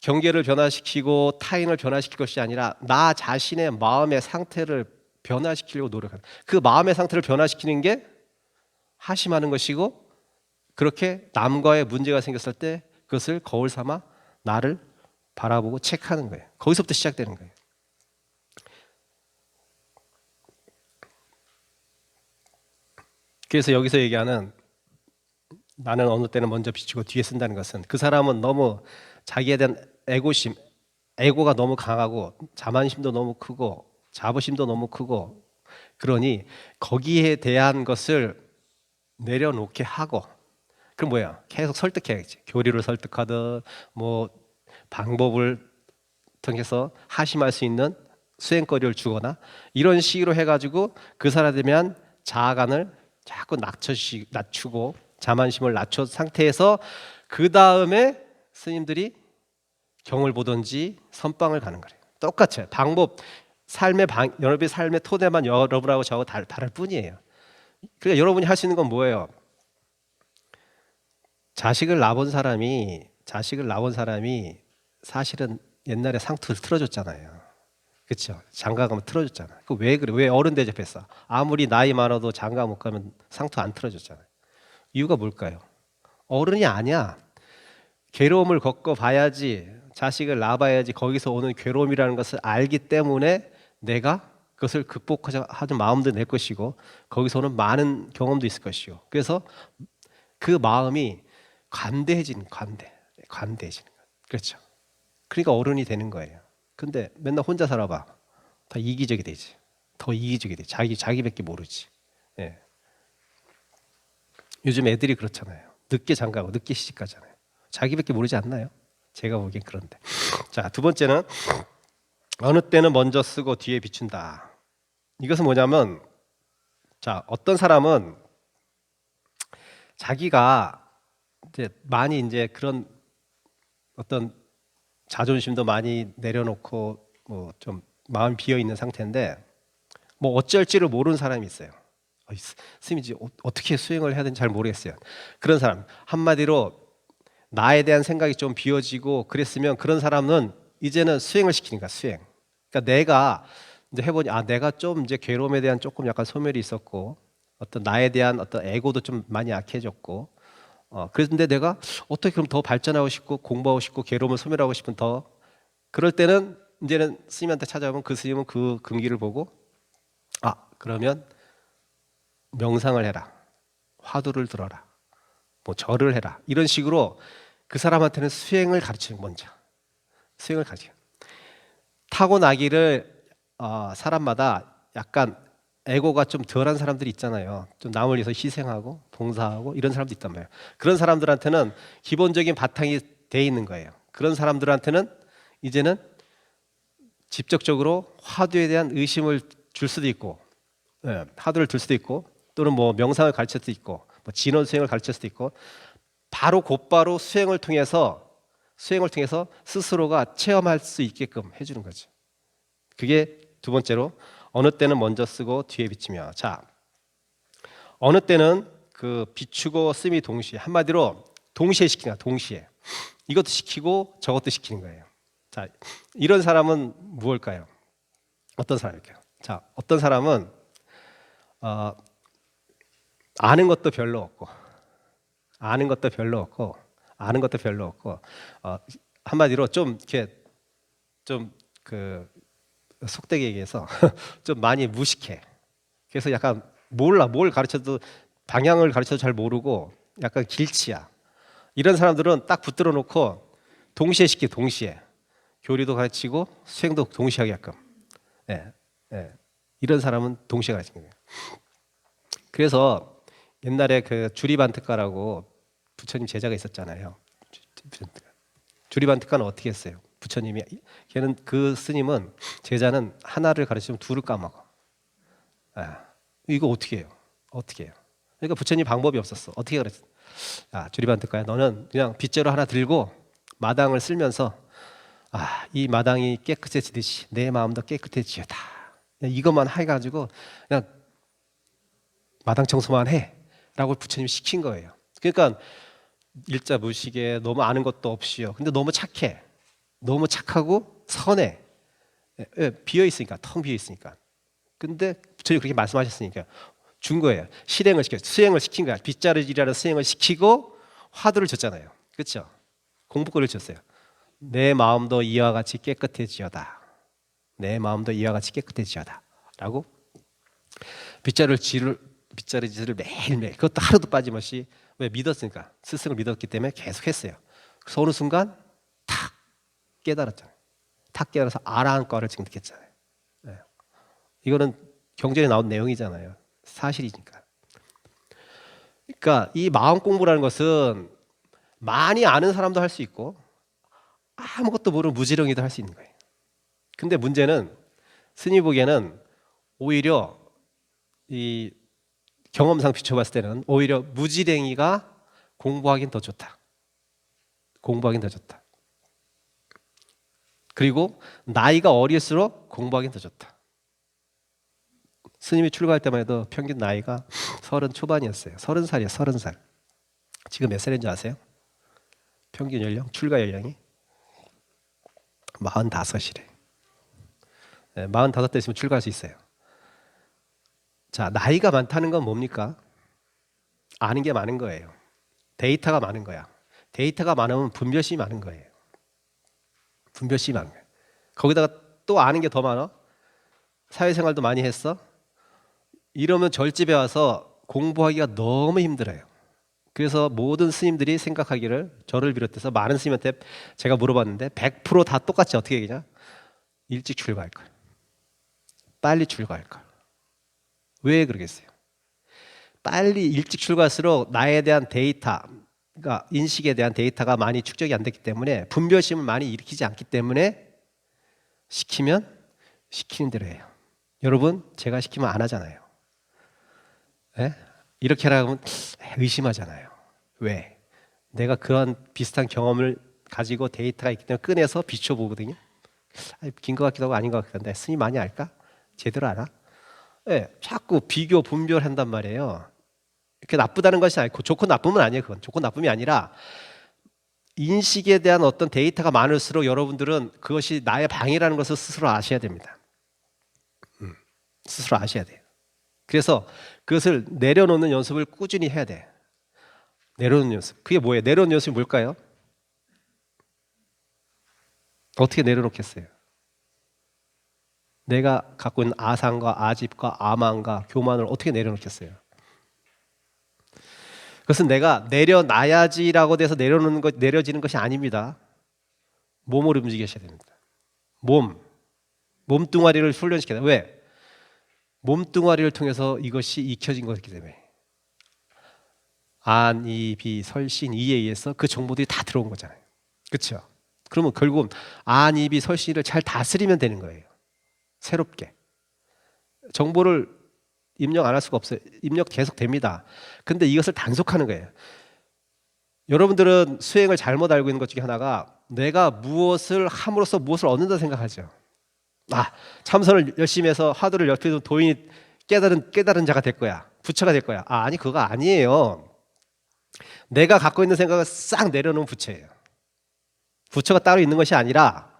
경계를 변화시키고 타인을 변화시킬 것이 아니라 나 자신의 마음의 상태를 변화시키려고 노력하는, 그 마음의 상태를 변화시키는 게 하심하는 것이고, 그렇게 남과의 문제가 생겼을 때 그것을 거울 삼아 나를 바라보고 체크하는 거예요. 거기서부터 시작되는 거예요. 그래서 여기서 얘기하는 나는 어느 때는 먼저 비추고 뒤에 쓴다는 것은, 그 사람은 너무 자기에 대한 에고심, 에고가 너무 강하고 자만심도 너무 크고 자부심도 너무 크고, 그러니 거기에 대한 것을 내려놓게 하고, 그럼 뭐야? 계속 설득해야지. 교리를 설득하든 뭐 방법을 통해서 하심할 수 있는 수행거리를 주거나 이런 식으로 해가지고 그 사람에 대한 자아관을 자꾸 낮추고 자만심을 낮춘 상태에서 그 다음에 스님들이 경을 보든지 선방을 가는 거예요. 똑같아요. 방법, 여러분의 삶의 토대만 여러분하고 저하고 다를 뿐이에요. 그러니까 여러분이 할 수 있는 건 뭐예요? 자식을 낳은 사람이 사실은 옛날에 상투를 틀어줬잖아요. 그렇죠? 장가 가면 틀어줬잖아요. 그 왜 그래? 왜 어른 대접했어? 아무리 나이 많아도 장가 못 가면 상투 안 틀어줬잖아요. 이유가 뭘까요? 어른이 아니야. 괴로움을 겪어봐야지, 자식을 낳아봐야지 거기서 오는 괴로움이라는 것을 알기 때문에 내가 그것을 극복하자 하는 마음도 낼 것이고 거기서 오는 많은 경험도 있을 것이고, 그래서 그 마음이 관대해지는 관대해지는 거예요. 그렇죠? 그러니까 어른이 되는 거예요. 근데 맨날 혼자 살아봐. 더 이기적이 되지. 더 이기적이 돼. 자기밖에 모르지. 예. 요즘 애들이 그렇잖아요. 늦게 장가고 늦게 시집가잖아요. 자기밖에 모르지 않나요? 제가 보기엔 그런데. 자, 두 번째는 어느 때는 먼저 쓰고 뒤에 비춘다. 이것은 뭐냐면, 자, 어떤 사람은 자기가 이제 그런 어떤 자존심도 많이 내려놓고 뭐 좀 마음 비어 있는 상태인데 뭐 어쩔지를 모르는 사람이 있어요. 스님이 어떻게 수행을 해야 되는지 잘 모르겠어요. 그런 사람, 한마디로 나에 대한 생각이 좀 비어지고 그랬으면 그런 사람은 이제는 수행을 시키는 거야. 수행. 그러니까 내가 이제 해보니 내가 좀 이제 괴로움에 대한 조금 약간 소멸이 있었고 어떤 나에 대한 어떤 에고도 좀 많이 약해졌고, 그런데 내가 어떻게 그럼 더 발전하고 싶고 공부하고 싶고 괴로움을 소멸하고 싶은 더, 그럴 때는 이제는 스님한테 찾아오면 그 스님은 그 금기를 보고 그러면 명상을 해라, 화두를 들어라, 뭐 절을 해라, 이런 식으로 그 사람한테는 수행을 가르치는, 먼저 수행을 가르쳐요. 타고나기를 사람마다 약간 에고가 좀 덜한 사람들이 있잖아요. 좀 남을 위해서 희생하고 봉사하고 이런 사람도 있단 말이에요. 그런 사람들한테는 기본적인 바탕이 돼 있는 거예요. 그런 사람들한테는 이제는 직접적으로 화두에 대한 의심을 줄 수도 있고, 화두를 줄 수도 있고, 또는 뭐 명상을 가르칠 수도 있고, 뭐 진원 수행을 가르칠 수도 있고, 바로 곧바로 수행을 통해서 스스로가 체험할 수 있게끔 해주는 거죠. 그게 두 번째로 어느 때는 먼저 쓰고 뒤에 비치며. 자, 어느 때는 그 비추고 씀이 동시에, 한마디로 동시에 시키는 거야. 동시에 이것도 시키고 저것도 시키는 거예요. 자, 이런 사람은 무엇일까요? 어떤 사람일까요? 자, 어떤 사람은 아는 것도 별로 없고, 한마디로 좀 이렇게 좀 그 속되게 얘기해서 좀 많이 무식해. 그래서 약간 몰라, 뭘 가르쳐도 방향을 가르쳐도 잘 모르고 약간 길치야. 이런 사람들은 딱 붙들어 놓고 동시에 시키, 동시에 교리도 가르치고 수행도 동시에 하게끔. 예, 예. 이런 사람은 동시에 가르치는 거예요. 그래서 옛날에 그 주리반특가라고 부처님 제자가 있었잖아요. 주리반특가는 어떻게 했어요? 부처님이, 걔는, 그 스님은, 제자는 하나를 가르치면 둘을 까먹어. 이거 어떻게 해요? 어떻게 해요? 그러니까 부처님 방법이 없었어. 어떻게 그랬어? 주리반특가야, 너는 그냥 빗자루 하나 들고 마당을 쓸면서 이 마당이 깨끗해지듯이 내 마음도 깨끗해지어다. 이것만 해가지고 그냥 마당 청소만 해라고 부처님이 시킨 거예요. 그러니까 일자 무식에 너무 아는 것도 없이요. 근데 너무 착해. 너무 착하고 선해. 비어 있으니까, 텅 비어 있으니까. 근데 부처님 그렇게 말씀하셨으니까 준 거예요. 실행을 시켜, 수행을 시킨 거야. 빗자루질이라는 수행을 시키고 화두를 줬잖아요. 그렇죠? 공부글을 줬어요. 내 마음도 이와 같이 깨끗해지어다. 내 마음도 이와 같이 깨끗해지어다. 라고 빗자루질을 매일매일, 그것도 하루도 빠짐없이, 왜? 믿었으니까. 스승을 믿었기 때문에 계속 했어요. 그래서 어느 순간 탁 깨달았잖아요. 탁 깨달아서 아라한과를 증득했잖아요. 네. 이거는 경전에 나온 내용이잖아요. 사실이니까. 그러니까 이 마음 공부라는 것은 많이 아는 사람도 할 수 있고 아무것도 모르는 무지렁이도 할 수 있는 거예요. 근데 문제는 스님 보기에는 오히려 이 경험상 비춰봤을 때는 오히려 무지랭이가 공부하기는 더 좋다. 공부하기는 더 좋다. 그리고 나이가 어릴수록 공부하기는 더 좋다. 스님이 출가할 때만 해도 평균 나이가 30 초반이었어요. 30살이에요. 30살. 지금 몇 살인지 아세요? 평균 연령, 출가 연령이 45이래. 45 됐으면 출가할 수 있어요. 자, 나이가 많다는 건 뭡니까? 아는 게 많은 거예요. 데이터가 많은 거야. 데이터가 많으면 분별심이 많은 거예요. 분별심이 많은 거예요. 거기다가 또 아는 게 더 많아? 사회생활도 많이 했어? 이러면 절집에 와서 공부하기가 너무 힘들어요. 그래서 모든 스님들이 생각하기를, 저를 비롯해서 많은 스님한테 제가 물어봤는데 100%다 똑같이 어떻게 얘기냐? 일찍 출가할 걸. 빨리 출가할 걸. 왜 그러겠어요? 빨리 일찍 출가할수록 나에 대한 데이터, 그러니까 인식에 대한 데이터가 많이 축적이 안 됐기 때문에, 분별심을 많이 일으키지 않기 때문에 시키면 시키는 대로 해요. 여러분, 제가 시키면 안 하잖아요. 네? 이렇게 하라고 하면 의심하잖아요. 왜? 내가 그런 비슷한 경험을 가지고 데이터가 있기 때문에 꺼내서 비춰보거든요. 긴 것 같기도 하고 아닌 것 같기도 한데, 스님 많이 알까? 제대로 알아? 네, 자꾸 비교 분별한단 말이에요. 이렇게 나쁘다는 것이 아니고, 좋고 나쁨은 아니에요. 그건 좋고 나쁨이 아니라 인식에 대한 어떤 데이터가 많을수록 여러분들은 그것이 나의 방해라는 것을 스스로 아셔야 됩니다. 스스로 아셔야 돼요. 그래서 그것을 내려놓는 연습을 꾸준히 해야 돼. 내려놓는 연습. 그게 뭐예요? 내려놓는 연습이 뭘까요? 어떻게 내려놓겠어요? 내가 갖고 있는 아상과 아집과 아망과 교만을 어떻게 내려놓겠어요? 그것은 내가 내려놔야지라고 돼서 내려놓는 것, 내려지는 것이 아닙니다. 몸을 움직이셔야 됩니다. 몸뚱아리를 훈련시켜야 돼요. 왜? 몸뚱아리를 통해서 이것이 익혀진 것이기 때문에 안, 이, 비, 설신, 이에 의해서 그 정보들이 다 들어온 거잖아요. 그렇죠? 그러면 결국은 안, 이, 비, 설신을 잘 다스리면 되는 거예요. 새롭게 정보를 입력 안 할 수가 없어요. 입력 계속 됩니다. 근데 이것을 단속하는 거예요. 여러분들은 수행을 잘못 알고 있는 것 중에 하나가 내가 무엇을 함으로써 무엇을 얻는다 생각하죠. 참선을 열심히 해서 화두를 옆에 두면 도인이 깨달은 자가 될 거야. 부처가 될 거야. 아니 그거 아니에요. 내가 갖고 있는 생각을 싹 내려놓은 부처예요. 부처가 따로 있는 것이 아니라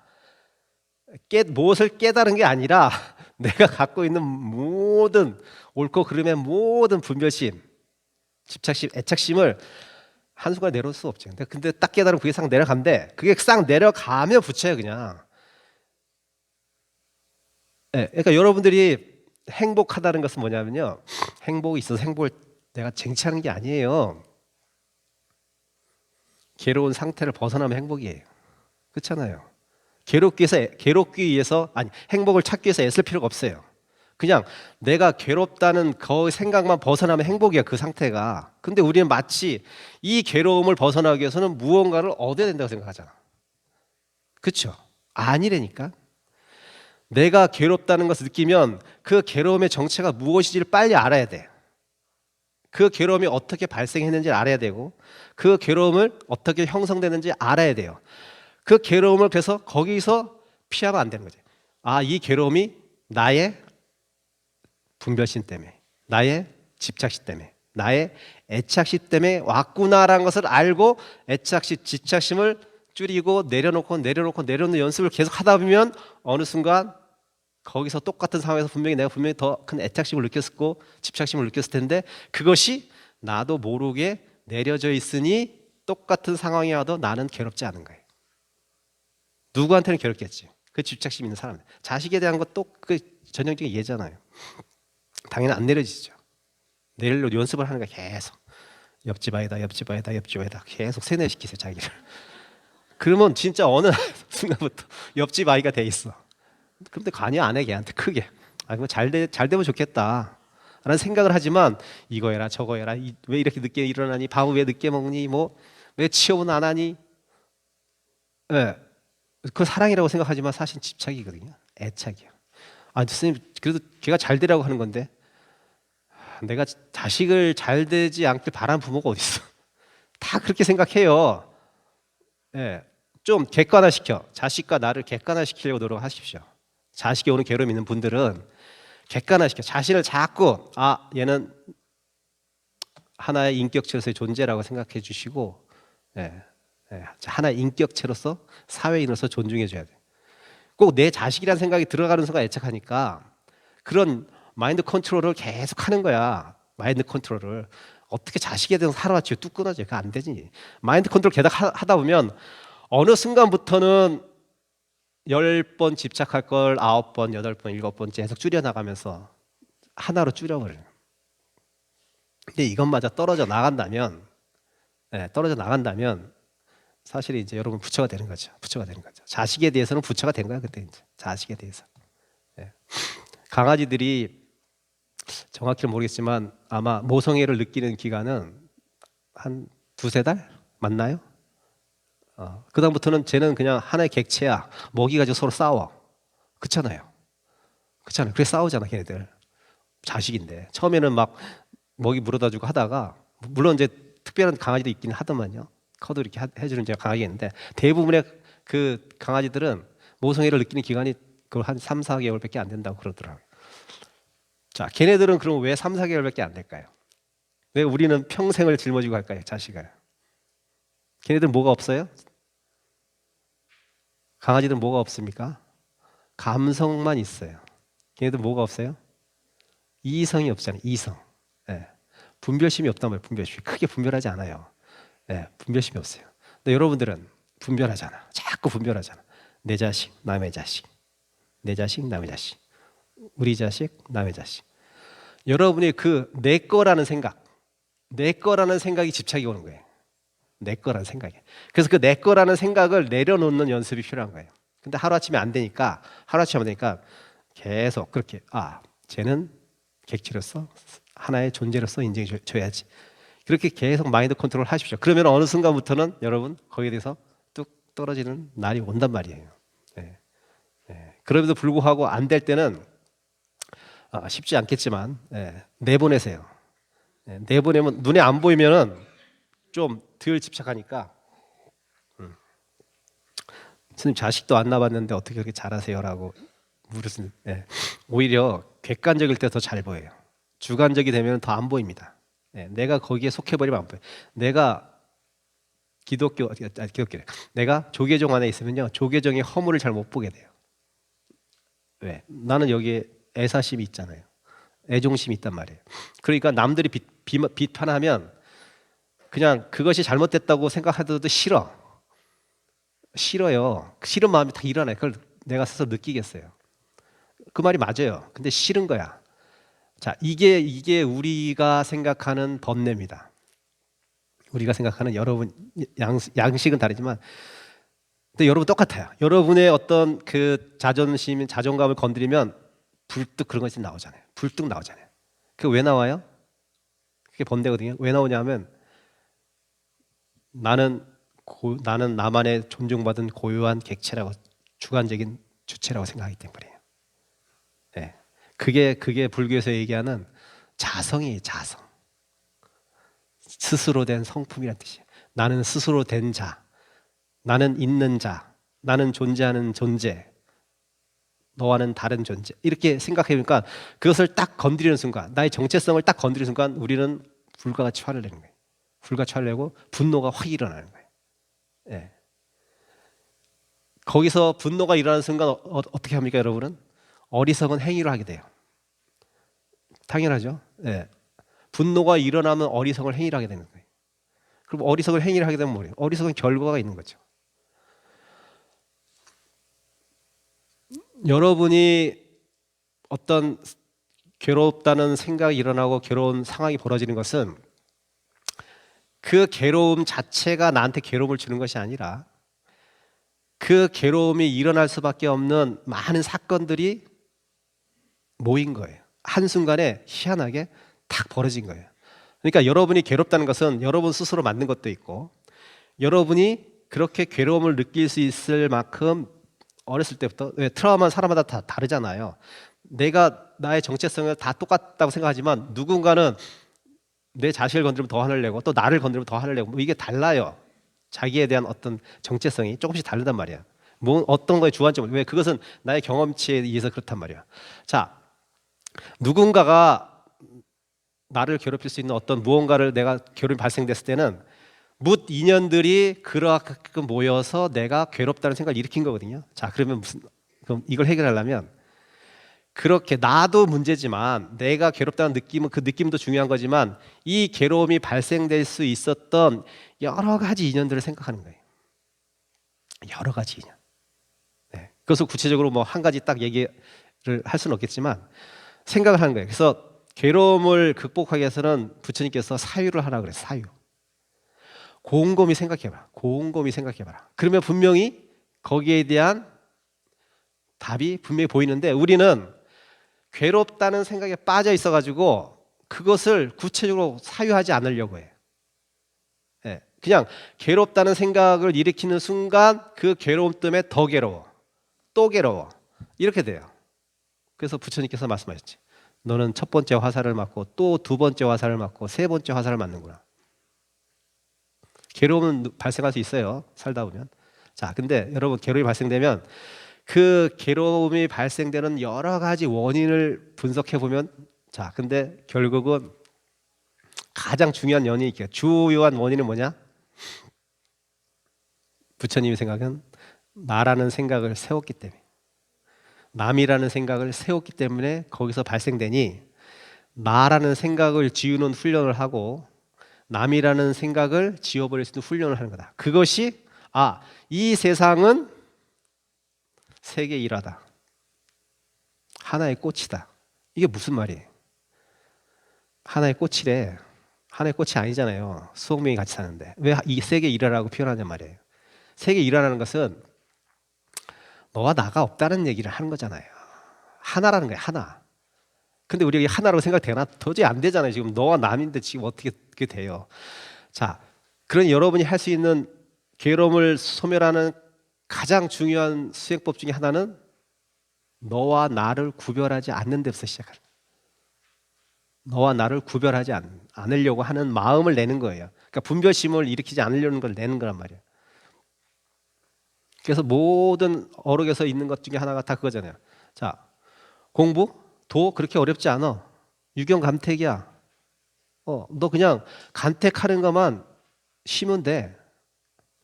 무엇을 깨달은 게 아니라 내가 갖고 있는 모든 옳고 그름의 모든 분별심, 집착심, 애착심을 한순간에 내려올 수 없죠. 근데 딱 깨달으면 그게 싹 내려간대. 그게 싹 내려가면 부처예요 그냥. 네, 그러니까 여러분들이 행복하다는 것은 뭐냐면요, 행복이 있어서 행복을 내가 쟁취하는 게 아니에요. 괴로운 상태를 벗어나면 행복이에요. 그렇잖아요. 괴롭기 위해서 아니 행복을 찾기 위해서 애쓸 필요가 없어요. 그냥 내가 괴롭다는 그 생각만 벗어나면 행복이야 그 상태가. 근데 우리는 마치 이 괴로움을 벗어나기 위해서는 무언가를 얻어야 된다고 생각하잖아. 그렇죠? 아니라니까. 내가 괴롭다는 것을 느끼면 그 괴로움의 정체가 무엇인지를 빨리 알아야 돼. 그 괴로움이 어떻게 발생했는지를 알아야 되고 그 괴로움을 어떻게 형성되는지 알아야 돼요. 그 괴로움을 그래서 거기서 피하면 안 되는 거지. 이 괴로움이 나의 분별심 때문에, 나의 집착심 때문에, 나의 애착심 때문에 왔구나라는 것을 알고 애착심, 집착심을 줄이고 내려놓는 연습을 계속 하다 보면 어느 순간 거기서 똑같은 상황에서 내가 분명히 더 큰 애착심을 느꼈고 집착심을 느꼈을 텐데 그것이 나도 모르게 내려져 있으니 똑같은 상황이 와도 나는 괴롭지 않은 거예요. 누구한테는 괴롭겠지. 그 집착심 있는 사람. 자식에 대한 것도 그 전형적인 예잖아요. 당연히 안 내려지죠. 내리려고 연습을 하는 거야 계속. 옆집 아이다 계속 세뇌시키세요 자기를. 그러면 진짜 어느 순간부터 옆집 아이가 돼 있어. 그런데 관여 안 해 걔한테 크게. 그럼 잘 되면 좋겠다 라는 생각을 하지만 이거 해라 저거 해라, 왜 이렇게 늦게 일어나니, 밥 왜 늦게 먹니, 왜 취업은 안 하니. 네. 그 사랑이라고 생각하지만 사실 집착이거든요. 애착이야. 선생님 그래도 걔가 잘 되라고 하는 건데 내가 자식을 잘 되지 않길 바라는 부모가 어디 있어. 다 그렇게 생각해요. 네. 좀 객관화시켜. 자식과 나를 객관화시키려고 노력하십시오. 자식이 오는 괴로움이 있는 분들은 객관화시켜. 자신을 자꾸 얘는 하나의 인격체로서의 존재라고 생각해 주시고 하나의 인격체로서 사회인으로서 존중해 줘야 돼. 꼭 내 자식이라는 생각이 들어가는 순간 애착하니까 그런 마인드 컨트롤을 계속 하는 거야. 마인드 컨트롤을. 어떻게 자식에 대해서 하루아침에 뚝 끊어져. 그거 안 되지. 마인드 컨트롤 계속 하다 보면 어느 순간부터는 10번 집착할 걸 9번, 8번, 7번째 계속 줄여나가면서 하나로 줄여버려요. 근데 이것마저 떨어져 나간다면 사실 이제 여러분 부처가 되는 거죠. 자식에 대해서는 부처가 된 거야 그때 이제 자식에 대해서. 강아지들이 정확히는 모르겠지만 아마 모성애를 느끼는 기간은 한 2-3달 맞나요? 그다음부터는 쟤는 그냥 하나의 객체야. 먹이 가지고 서로 싸워. 그렇잖아요. 그래 싸우잖아 걔네들. 자식인데 처음에는 막 먹이 물어다 주고 하다가 물론 이제 특별한 강아지도 있긴 하더만요. 커도 이렇게 해주는 강아지가 있는데 대부분의 그 강아지들은 모성애를 느끼는 기간이 그걸 한 3-4개월밖에 안 된다고 그러더라고요. 자, 걔네들은 그럼 왜 3-4개월밖에 안 될까요? 왜 우리는 평생을 짊어지고 갈까요? 자식을. 걔네들은 뭐가 없어요? 강아지들은 뭐가 없습니까? 감성만 있어요. 걔네들 뭐가 없어요? 이성이 없잖아요. 이성. 분별심이 없단 말이에요. 분별심이 크게 분별하지 않아요. 분별심이 없어요. 근데 여러분들은 분별하잖아. 자꾸 분별하잖아. 내 자식, 남의 자식. 내 자식, 남의 자식. 우리 자식, 남의 자식. 여러분이 그 내 거라는 생각이 집착이 오는 거예요. 내 거라는 생각이. 그래서 그 내 거라는 생각을 내려놓는 연습이 필요한 거예요. 근데 하루아침에 안 되니까 계속 그렇게 쟤는 객체로서 하나의 존재로서 인정해줘야지. 그렇게 계속 마인드 컨트롤 하십시오. 그러면 어느 순간부터는 여러분 거기에 대해서 뚝 떨어지는 날이 온단 말이에요. 예. 예. 그럼에도 불구하고 안 될 때는 쉽지 않겠지만 내보내세요. 내보내면 눈에 안 보이면은 좀 덜 집착하니까 스님 자식도 안 낳았는데 어떻게 그렇게 잘하세요라고 물으시는 오히려 객관적일 때 더 잘 보여요. 주관적이 되면 더 안 보입니다. 내가 거기에 속해버리면 안 보여요. 내가 기독교래. 내가 조계종 안에 있으면요, 조계종의 허물을 잘 못 보게 돼요. 왜? 나는 여기에 애사심이 있잖아요. 애종심이 있단 말이에요. 그러니까 남들이 비판하면 그냥 그것이 잘못됐다고 생각하더라도 싫어요. 싫은 마음이 다 일어나요. 그걸 내가 스스로 느끼겠어요. 그 말이 맞아요. 근데 싫은 거야. 자, 이게 우리가 생각하는 번뇌입니다. 우리가 생각하는 여러분 양식은 다르지만, 근데 여러분 똑같아요. 여러분의 어떤 그 자존심, 자존감을 건드리면 불뚝 그런 것이 나오잖아요. 불뚝 나오잖아요. 그게 왜 나와요? 그게 번뇌거든요. 왜 나오냐면 나는 나만의 존중받은 고유한 객체라고, 주관적인 주체라고 생각하기 때문이에요. 네. 그게 불교에서 얘기하는 자성이에요. 자성. 스스로 된 성품이란 뜻이에요. 나는 스스로 된 자, 나는 있는 자, 나는 존재하는 존재, 너와는 다른 존재. 이렇게 생각해보니까 그것을 딱 건드리는 순간, 나의 정체성을 딱 건드리는 순간 우리는 불가같이 화를 내는 거예요. 불가같이 화를 내고 분노가 확 일어나는 거예요. 예. 거기서 분노가 일어나는 순간 어떻게 합니까, 여러분은? 어리석은 행위를 하게 돼요. 당연하죠. 예. 분노가 일어나면 어리석은 행위를 하게 되는 거예요. 그럼 어리석은 행위를 하게 되면 뭐예요? 어리석은 결과가 있는 거죠. 여러분이 어떤 괴롭다는 생각이 일어나고 괴로운 상황이 벌어지는 것은 그 괴로움 자체가 나한테 괴로움을 주는 것이 아니라 그 괴로움이 일어날 수밖에 없는 많은 사건들이 모인 거예요. 한순간에 희한하게 탁 벌어진 거예요. 그러니까 여러분이 괴롭다는 것은 여러분 스스로 만든 것도 있고, 여러분이 그렇게 괴로움을 느낄 수 있을 만큼 어렸을 때부터, 트라우마는 사람마다 다 다르잖아요. 내가 나의 정체성을 다 똑같다고 생각하지만 누군가는 내 자식을 건드리면 더 화를 내고 또 나를 건드리면 더 화를 내고, 뭐 이게 달라요. 자기에 대한 어떤 정체성이 조금씩 다르단 말이야. 뭐 어떤 거에 주안점을, 왜? 그것은 나의 경험치에 의해서 그렇단 말이야. 자, 누군가가 나를 괴롭힐 수 있는 어떤 무언가를 내가 괴롭이 발생됐을 때는 묻 인연들이 그렇게 모여서 내가 괴롭다는 생각을 일으킨 거거든요. 자, 그럼 이걸 해결하려면 그렇게 나도 문제지만 내가 괴롭다는 느낌은, 그 느낌도 중요한 거지만 이 괴로움이 발생될 수 있었던 여러 가지 인연들을 생각하는 거예요. 여러 가지 인연. 네. 그것을 구체적으로 뭐 한 가지 딱 얘기를 할 수는 없겠지만 생각을 하는 거예요. 그래서 괴로움을 극복하기 위해서는 부처님께서 사유를 하라 그래요. 사유. 곰곰이 생각해봐라. 곰곰이 생각해봐라. 그러면 분명히 거기에 대한 답이 분명히 보이는데, 우리는 괴롭다는 생각에 빠져 있어가지고 그것을 구체적으로 사유하지 않으려고 해요. 그냥 괴롭다는 생각을 일으키는 순간 그 괴로움 때문에 더 괴로워, 또 괴로워, 이렇게 돼요. 그래서 부처님께서 말씀하셨지. 너는 첫 번째 화살을 맞고 또 두 번째 화살을 맞고 세 번째 화살을 맞는구나. 괴로움은 발생할 수 있어요, 살다 보면. 자, 근데 여러분, 괴로움이 발생되면 그 괴로움이 발생되는 여러 가지 원인을 분석해 보면, 자, 근데 결국은 가장 중요한 원인이 있겠죠. 주요한 원인은 뭐냐? 부처님의 생각은 나라는 생각을 세웠기 때문에, 남이라는 생각을 세웠기 때문에 거기서 발생되니, 나라는 생각을 지우는 훈련을 하고 남이라는 생각을 지워버릴 수 있는 훈련을 하는 거다. 그것이 이 세상은 세계 일하다, 하나의 꽃이다. 이게 무슨 말이에요? 하나의 꽃이래. 하나의 꽃이 아니잖아요. 수억 명이 같이 사는데 왜 이 세계 일하라고 표현하냐 말이에요. 세계 일하라는 것은 너와 나가 없다는 얘기를 하는 거잖아요. 하나라는 거예요. 하나. 근데 우리가 하나라고 생각되나? 도저히 안 되잖아요. 지금 너와 남인데 지금 어떻게 그게 돼요? 자, 그런 여러분이 할 수 있는 괴로움을 소멸하는 가장 중요한 수행법 중에 하나는 너와 나를 구별하지 않는 데부터 시작하는 거예요. 너와 나를 구별하지 않으려고 하는 마음을 내는 거예요. 그러니까 분별심을 일으키지 않으려는 걸 내는 거란 말이에요. 그래서 모든 어록에서 있는 것 중에 하나가 다 그거잖아요. 자, 공부? 도 그렇게 어렵지 않아. 유경감택이야. 너 그냥 간택하는 것만 쉬면 돼.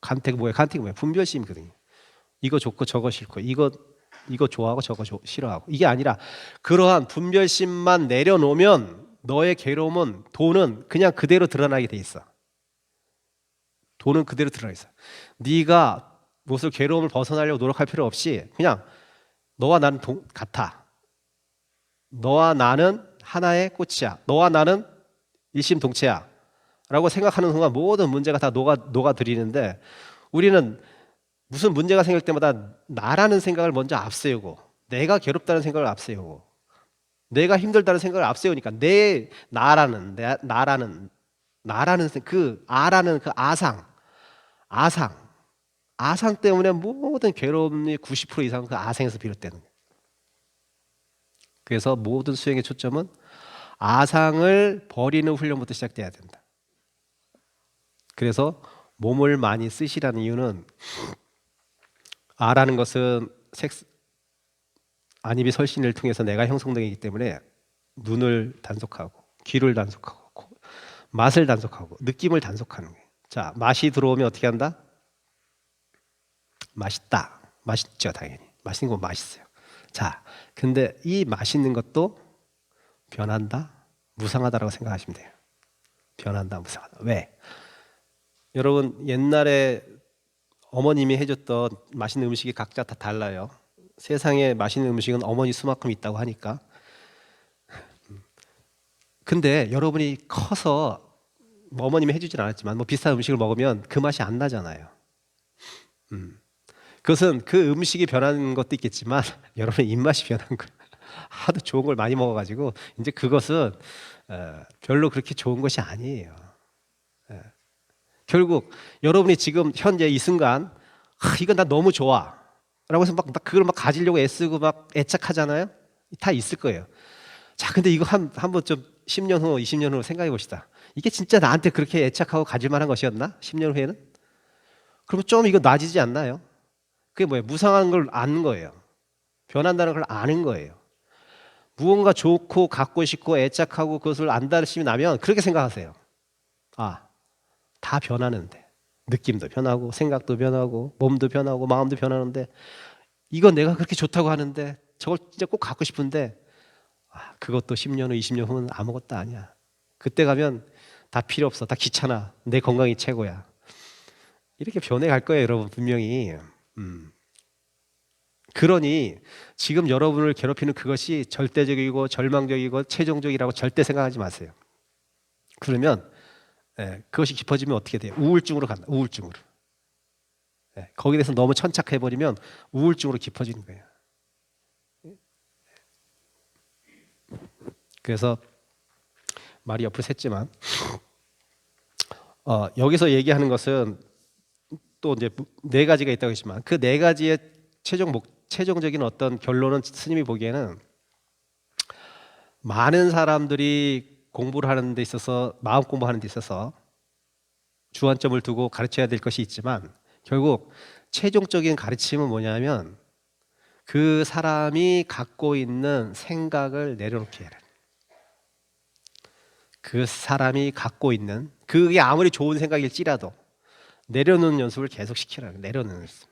간택이 뭐야? 분별심이거든요. 이거 좋고 저거 싫고 이거 좋아하고 저거 싫어하고 이게 아니라 그러한 분별심만 내려놓으면 너의 괴로움은 도는 그냥 그대로 드러나게 돼 있어. 도는 그대로 드러나 있어. 네가 무슨 괴로움을 벗어나려고 노력할 필요 없이 그냥 너와 나는 같아. 너와 나는 하나의 꽃이야. 너와 나는 일심동체야 라고 생각하는 순간 모든 문제가 다 녹아들이는데 우리는 무슨 문제가 생길 때마다 나라는 생각을 먼저 앞세우고 내가 괴롭다는 생각을 앞세우고 내가 힘들다는 생각을 앞세우니까 나라는 그 아라는 그 아상 때문에 모든 괴로움이 90% 이상 그 아상에서 비롯되는 거예요. 그래서 모든 수행의 초점은 아상을 버리는 훈련부터 시작돼야 된다. 그래서 몸을 많이 쓰시라는 이유는 아라는 것은 안입이 설신을 통해서 내가 형성되기 때문에 눈을 단속하고 귀를 단속하고 맛을 단속하고 느낌을 단속하는 거예요. 자, 맛이 들어오면 어떻게 한다? 맛있다. 맛있죠, 당연히. 맛있는 건 맛있어요. 자, 근데 이 맛있는 것도 변한다, 무상하다라고 생각하시면 돼요. 변한다, 무상하다. 왜? 여러분 옛날에 어머님이 해줬던 맛있는 음식이 각자 다 달라요. 세상에 맛있는 음식은 어머니 수만큼 있다고 하니까. 근데 여러분이 커서 어머님이 해주진 않았지만 뭐 비슷한 음식을 먹으면 그 맛이 안 나잖아요. 그것은 그 음식이 변하는 것도 있겠지만 여러분의 입맛이 변한 거예요. 하도 좋은 걸 많이 먹어가지고 이제 그것은 별로 그렇게 좋은 것이 아니에요. 결국 여러분이 지금 현재 이 순간 이건 나 너무 좋아 라고 해서 막 그걸 막 가지려고 애쓰고 막 애착하잖아요. 다 있을 거예요. 자, 근데 이거 한번 좀 10년 후 20년 후 생각해 봅시다. 이게 진짜 나한테 그렇게 애착하고 가질 만한 것이었나? 10년 후에는? 그러면 좀 이거 나아지지 않나요? 그게 뭐예요? 무상한 걸 아는 거예요. 변한다는 걸 아는 거예요. 무언가 좋고 갖고 싶고 애착하고 그것을 안다심이 나면 그렇게 생각하세요. 다 변하는데 느낌도 변하고 생각도 변하고 몸도 변하고 마음도 변하는데 이거 내가 그렇게 좋다고 하는데 저걸 진짜 꼭 갖고 싶은데 그것도 10년 후 20년 후는 아무것도 아니야. 그때 가면 다 필요 없어. 다 귀찮아. 내 건강이 최고야. 이렇게 변해갈 거예요, 여러분. 분명히. 그러니 지금 여러분을 괴롭히는 그것이 절대적이고 절망적이고 최종적이라고 절대 생각하지 마세요. 그러면 그것이 깊어지면 어떻게 돼요? 우울증으로 간다. 우울증으로. 거기에 대해서 너무 천착해버리면 우울증으로 깊어지는 거예요. 그래서 말이 옆으로 샜지만 여기서 얘기하는 것은 또 이제 네 가지가 있다고 했지만 그 네 가지의 최종적인 어떤 결론은 스님이 보기에는 많은 사람들이 공부를 하는 데 있어서 마음 공부하는 데 있어서 주안점을 두고 가르쳐야 될 것이 있지만 결국 최종적인 가르침은 뭐냐면 그 사람이 갖고 있는 생각을 내려놓게 해라. 그 사람이 갖고 있는 그게 아무리 좋은 생각일지라도 내려놓는 연습을 계속 시키라. 내려놓는 연습.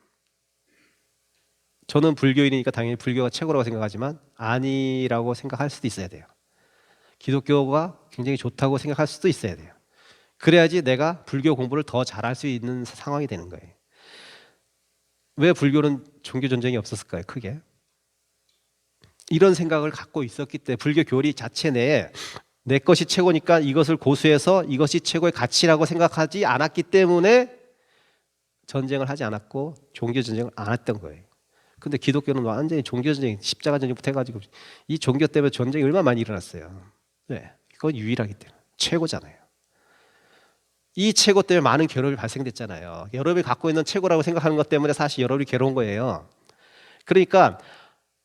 저는 불교인이니까 당연히 불교가 최고라고 생각하지만 아니라고 생각할 수도 있어야 돼요. 기독교가 굉장히 좋다고 생각할 수도 있어야 돼요. 그래야지 내가 불교 공부를 더 잘할 수 있는 상황이 되는 거예요. 왜 불교는 종교 전쟁이 없었을까요? 크게 이런 생각을 갖고 있었기 때문에 불교 교리 자체 내에 내 것이 최고니까 이것을 고수해서 이것이 최고의 가치라고 생각하지 않았기 때문에 전쟁을 하지 않았고 종교 전쟁을 안 했던 거예요. 근데 기독교는 완전히 종교 전쟁, 십자가 전쟁부터 해가지고 이 종교 때문에 전쟁이 얼마나 많이 일어났어요. 네, 그건 유일하기 때문에 최고잖아요. 이 최고 때문에 많은 괴로움이 발생됐잖아요. 여러분이 갖고 있는 최고라고 생각하는 것 때문에 사실 여러분이 괴로운 거예요. 그러니까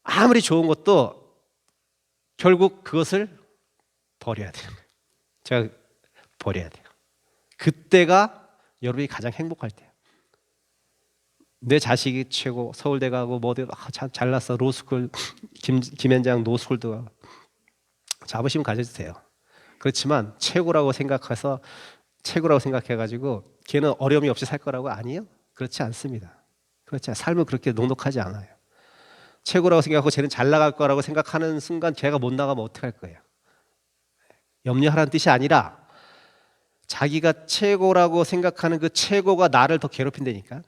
아무리 좋은 것도 결국 그것을 버려야 돼요. 제가 버려야 돼요. 그때가 여러분이 가장 행복할 때예요. 내 자식이 최고, 서울대 가고 뭐대 잘났어, 로스쿨, 김현장 노스쿨도 가고. 자부심 가져주세요. 그렇지만 최고라고 생각해서 최고라고 생각해가지고 걔는 어려움이 없이 살 거라고 아니에요? 그렇지 않습니다. 그렇지 않아요. 삶은 그렇게 녹록하지 않아요. 최고라고 생각하고 쟤는 잘 나갈 거라고 생각하는 순간 걔가 못 나가면 어떡할 거예요? 염려하라는 뜻이 아니라 자기가 최고라고 생각하는 그 최고가 나를 더 괴롭힌다니까.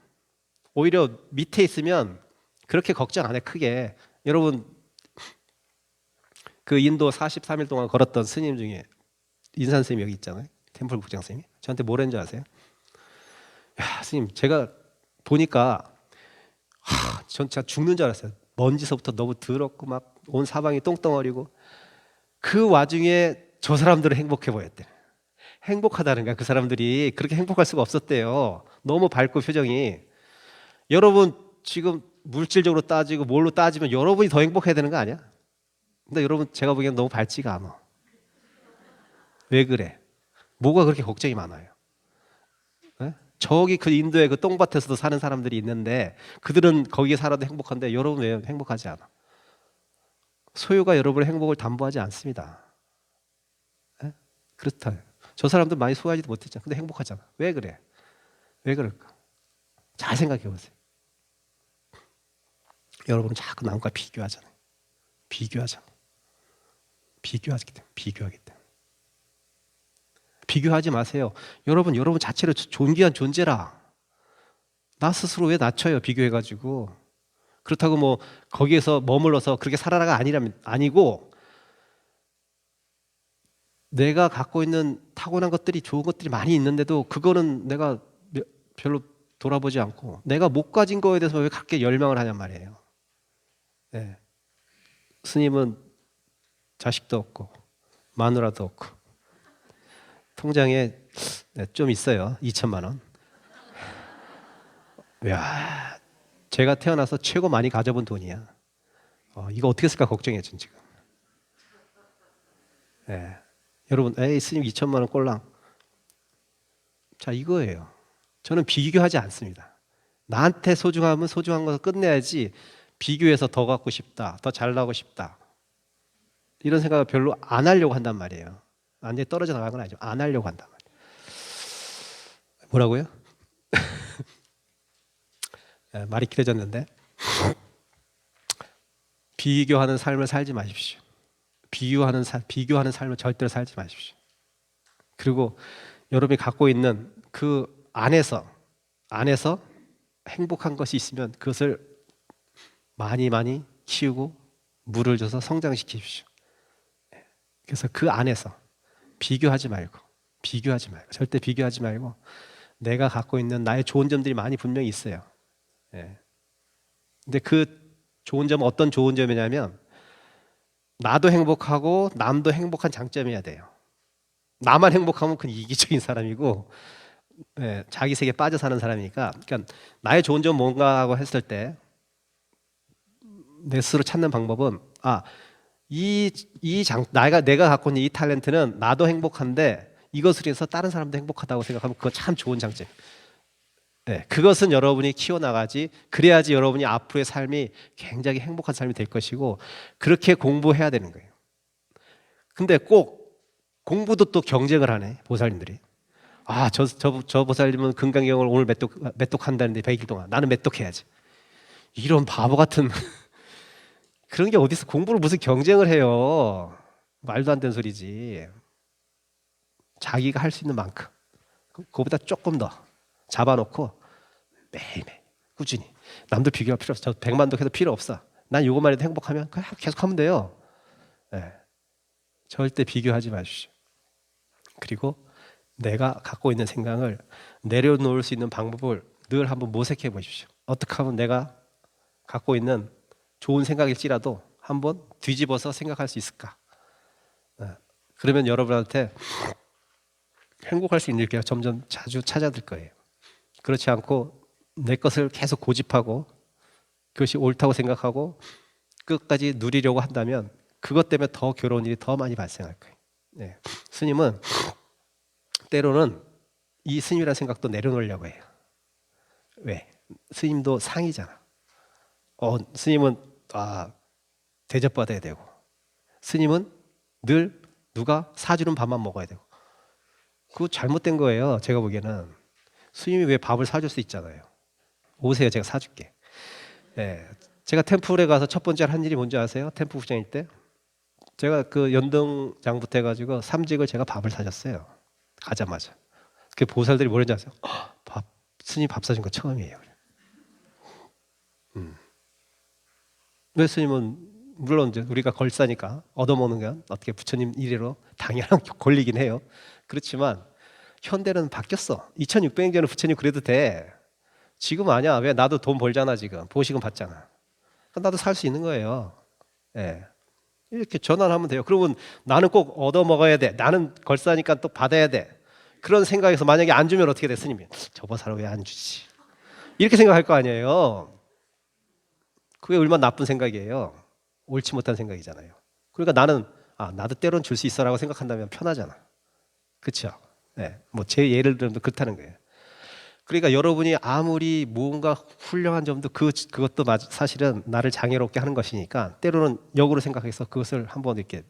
오히려 밑에 있으면 그렇게 걱정 안 해, 크게. 여러분, 그 인도 43일 동안 걸었던 스님 중에 인산 스님 여기 있잖아요. 템플 국장 스님이 저한테 뭐라는 줄 아세요? 야, 스님, 제가 보니까 전 진짜 죽는 줄 알았어요. 먼지서부터 너무 더럽고 막 온 사방이 똥덩어리고, 그 와중에 저 사람들은 행복해 보였대. 행복하다는 거야. 그 사람들이 그렇게 행복할 수가 없었대요. 너무 밝고 표정이. 여러분 지금 물질적으로 따지고 뭘로 따지면 여러분이 더 행복해야 되는 거 아니야? 근데 여러분 제가 보기엔 너무 밝지가 않아. 왜 그래? 뭐가 그렇게 걱정이 많아요? 네? 저기 그 인도의 그 똥밭에서도 사는 사람들이 있는데 그들은 거기에 살아도 행복한데 여러분 왜 행복하지 않아? 소유가 여러분의 행복을 담보하지 않습니다. 네? 그렇다. 저 사람들 많이 소유하지도 못했잖아. 근데 행복하잖아. 왜 그래? 왜 그럴까? 잘 생각해 보세요. 여러분은 자꾸 남과 비교하잖아요. 비교하잖아. 비교하기 때문에. 비교하기 때문에. 비교하지 마세요. 여러분 자체로 존귀한 존재라. 나 스스로 왜 낮춰요? 비교해가지고. 그렇다고 뭐 거기에서 머물러서 그렇게 살아라가 아니고, 내가 갖고 있는 타고난 것들이 좋은 것들이 많이 있는데도 그거는 내가 별로 돌아보지 않고 내가 못 가진 거에 대해서 왜 그렇게 열망을 하냔 말이에요. 네. 스님은 자식도 없고 마누라도 없고 통장에 좀 있어요. 2천만 원. 야, 제가 태어나서 최고 많이 가져본 돈이야. 이거 어떻게 쓸까 걱정해 전 지금. 네. 여러분, 에이 스님 2천만 원 꼴랑. 자, 이거예요. 저는 비교하지 않습니다. 나한테 소중하면 소중한 것을 끝내야지 비교해서 더 갖고 싶다, 더 잘나고 싶다, 이런 생각을 별로 안 하려고 한단 말이에요. 완전히 떨어져 나간 건 아니죠. 안 하려고 한단 말이에요. 뭐라고요? 말이 길어졌는데, 비교하는 삶을 살지 마십시오. 비교하는 삶을 절대로 살지 마십시오. 그리고 여러분이 갖고 있는 그 안에서 행복한 것이 있으면 그것을 많이 키우고 물을 줘서 성장시키십시오. 그래서 그 안에서 비교하지 말고 절대 비교하지 말고, 내가 갖고 있는 나의 좋은 점들이 많이 분명히 있어요. 근데 그 좋은 점은 어떤 좋은 점이냐면, 나도 행복하고 남도 행복한 장점이어야 돼요. 나만 행복하면 그건 이기적인 사람이고, 자기 세계에 빠져 사는 사람이니까. 그러니까 나의 좋은 점 뭔가 하고 했을 때 내 스스로 찾는 방법은, 내가 갖고 있는 이 탤런트는 나도 행복한데 이것을 해서 다른 사람도 행복하다고 생각하면 그거 참 좋은 장점. 그것은 여러분이 키워나가지, 그래야지 여러분이 앞으로의 삶이 굉장히 행복한 삶이 될 것이고, 그렇게 공부해야 되는 거예요. 근데 꼭 공부도 또 경쟁을 하네, 보살님들이. 저 보살님은 금강경을 오늘 몇 독 한다는데 100일 동안 나는 몇 독 해야지. 이런 바보 같은 그런 게 어디서, 공부를 무슨 경쟁을 해요. 말도 안 되는 소리지. 자기가 할 수 있는 만큼, 그거보다 조금 더 잡아놓고 매일매일 꾸준히. 남들 비교할 필요 없어. 저 100만 독 해도 필요 없어. 난 이것만 해도 행복하면 그냥 계속 하면 돼요. 절대 비교하지 마십시오. 그리고 내가 갖고 있는 생각을 내려놓을 수 있는 방법을 늘 한번 모색해 보십시오. 어떻게 하면 내가 갖고 있는 좋은 생각일지라도 한번 뒤집어서 생각할 수 있을까? 그러면 여러분한테 행복할 수 있는 일이 점점 자주 찾아들 거예요. 그렇지 않고 내 것을 계속 고집하고 그것이 옳다고 생각하고 끝까지 누리려고 한다면 그것 때문에 더 괴로운 일이 더 많이 발생할 거예요. 네. 스님은 때로는 이 스님이라는 생각도 내려놓으려고 해요. 왜? 스님도 상이잖아. 스님은 대접받아야 되고, 스님은 늘 누가 사주는 밥만 먹어야 되고. 그거 잘못된 거예요. 제가 보기에는. 스님이 왜 밥을 사줄 수 있잖아요. 오세요, 제가 사줄게. 네. 제가 템플에 가서 첫 번째 한 일이 뭔지 아세요? 템플 부장일 때 제가 그 연등장부터 해가지고 삼직을 제가 밥을 사줬어요. 가자마자. 그 보살들이 뭐랬는지 아세요? 스님 밥 사준 거 처음이에요. 왜 스님은 물론 이제 우리가 걸사니까 얻어먹는 건 어떻게 부처님 이래로 당연한 권리긴 해요. 그렇지만 현대는 바뀌었어. 2600년 전에 부처님 그래도 돼. 지금 아니야. 왜? 나도 돈 벌잖아. 지금 보시금 받잖아. 나도 살 수 있는 거예요. 예. 이렇게 전환하면 돼요. 그러면 나는 꼭 얻어먹어야 돼. 나는 걸사니까 또 받아야 돼. 그런 생각에서 만약에 안 주면 어떻게 돼? 스님이 저거 사러 왜 안 주지? 이렇게 생각할 거 아니에요. 그게 얼마나 나쁜 생각이에요. 옳지 못한 생각이잖아요. 그러니까 나는 나도 때론 줄 수 있어라고 생각한다면 편하잖아. 그렇죠? 네. 뭐 제 예를 들면 그렇다는 거예요. 그러니까 여러분이 아무리 뭔가 훌륭한 점도 그것도 사실은 나를 장애롭게 하는 것이니까 때로는 역으로 생각해서 그것을 한번 이렇게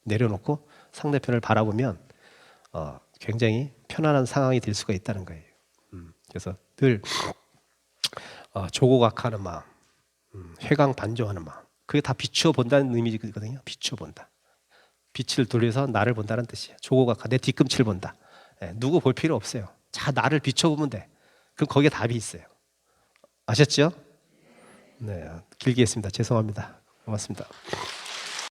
내려놓고 상대편을 바라보면 굉장히 편안한 상황이 될 수가 있다는 거예요. 그래서 늘 조고각하는 마음, 회광반조하는 마음, 그게 다 비추어 본다는 의미거든요. 비추어 본다. 빛을 돌려서 나를 본다는 뜻이에요. 조고각하, 내 뒤꿈치를 본다. 누구 볼 필요 없어요. 자, 나를 비춰보면 돼. 그럼 거기에 답이 있어요. 아셨죠? 네, 길게 했습니다. 죄송합니다. 고맙습니다.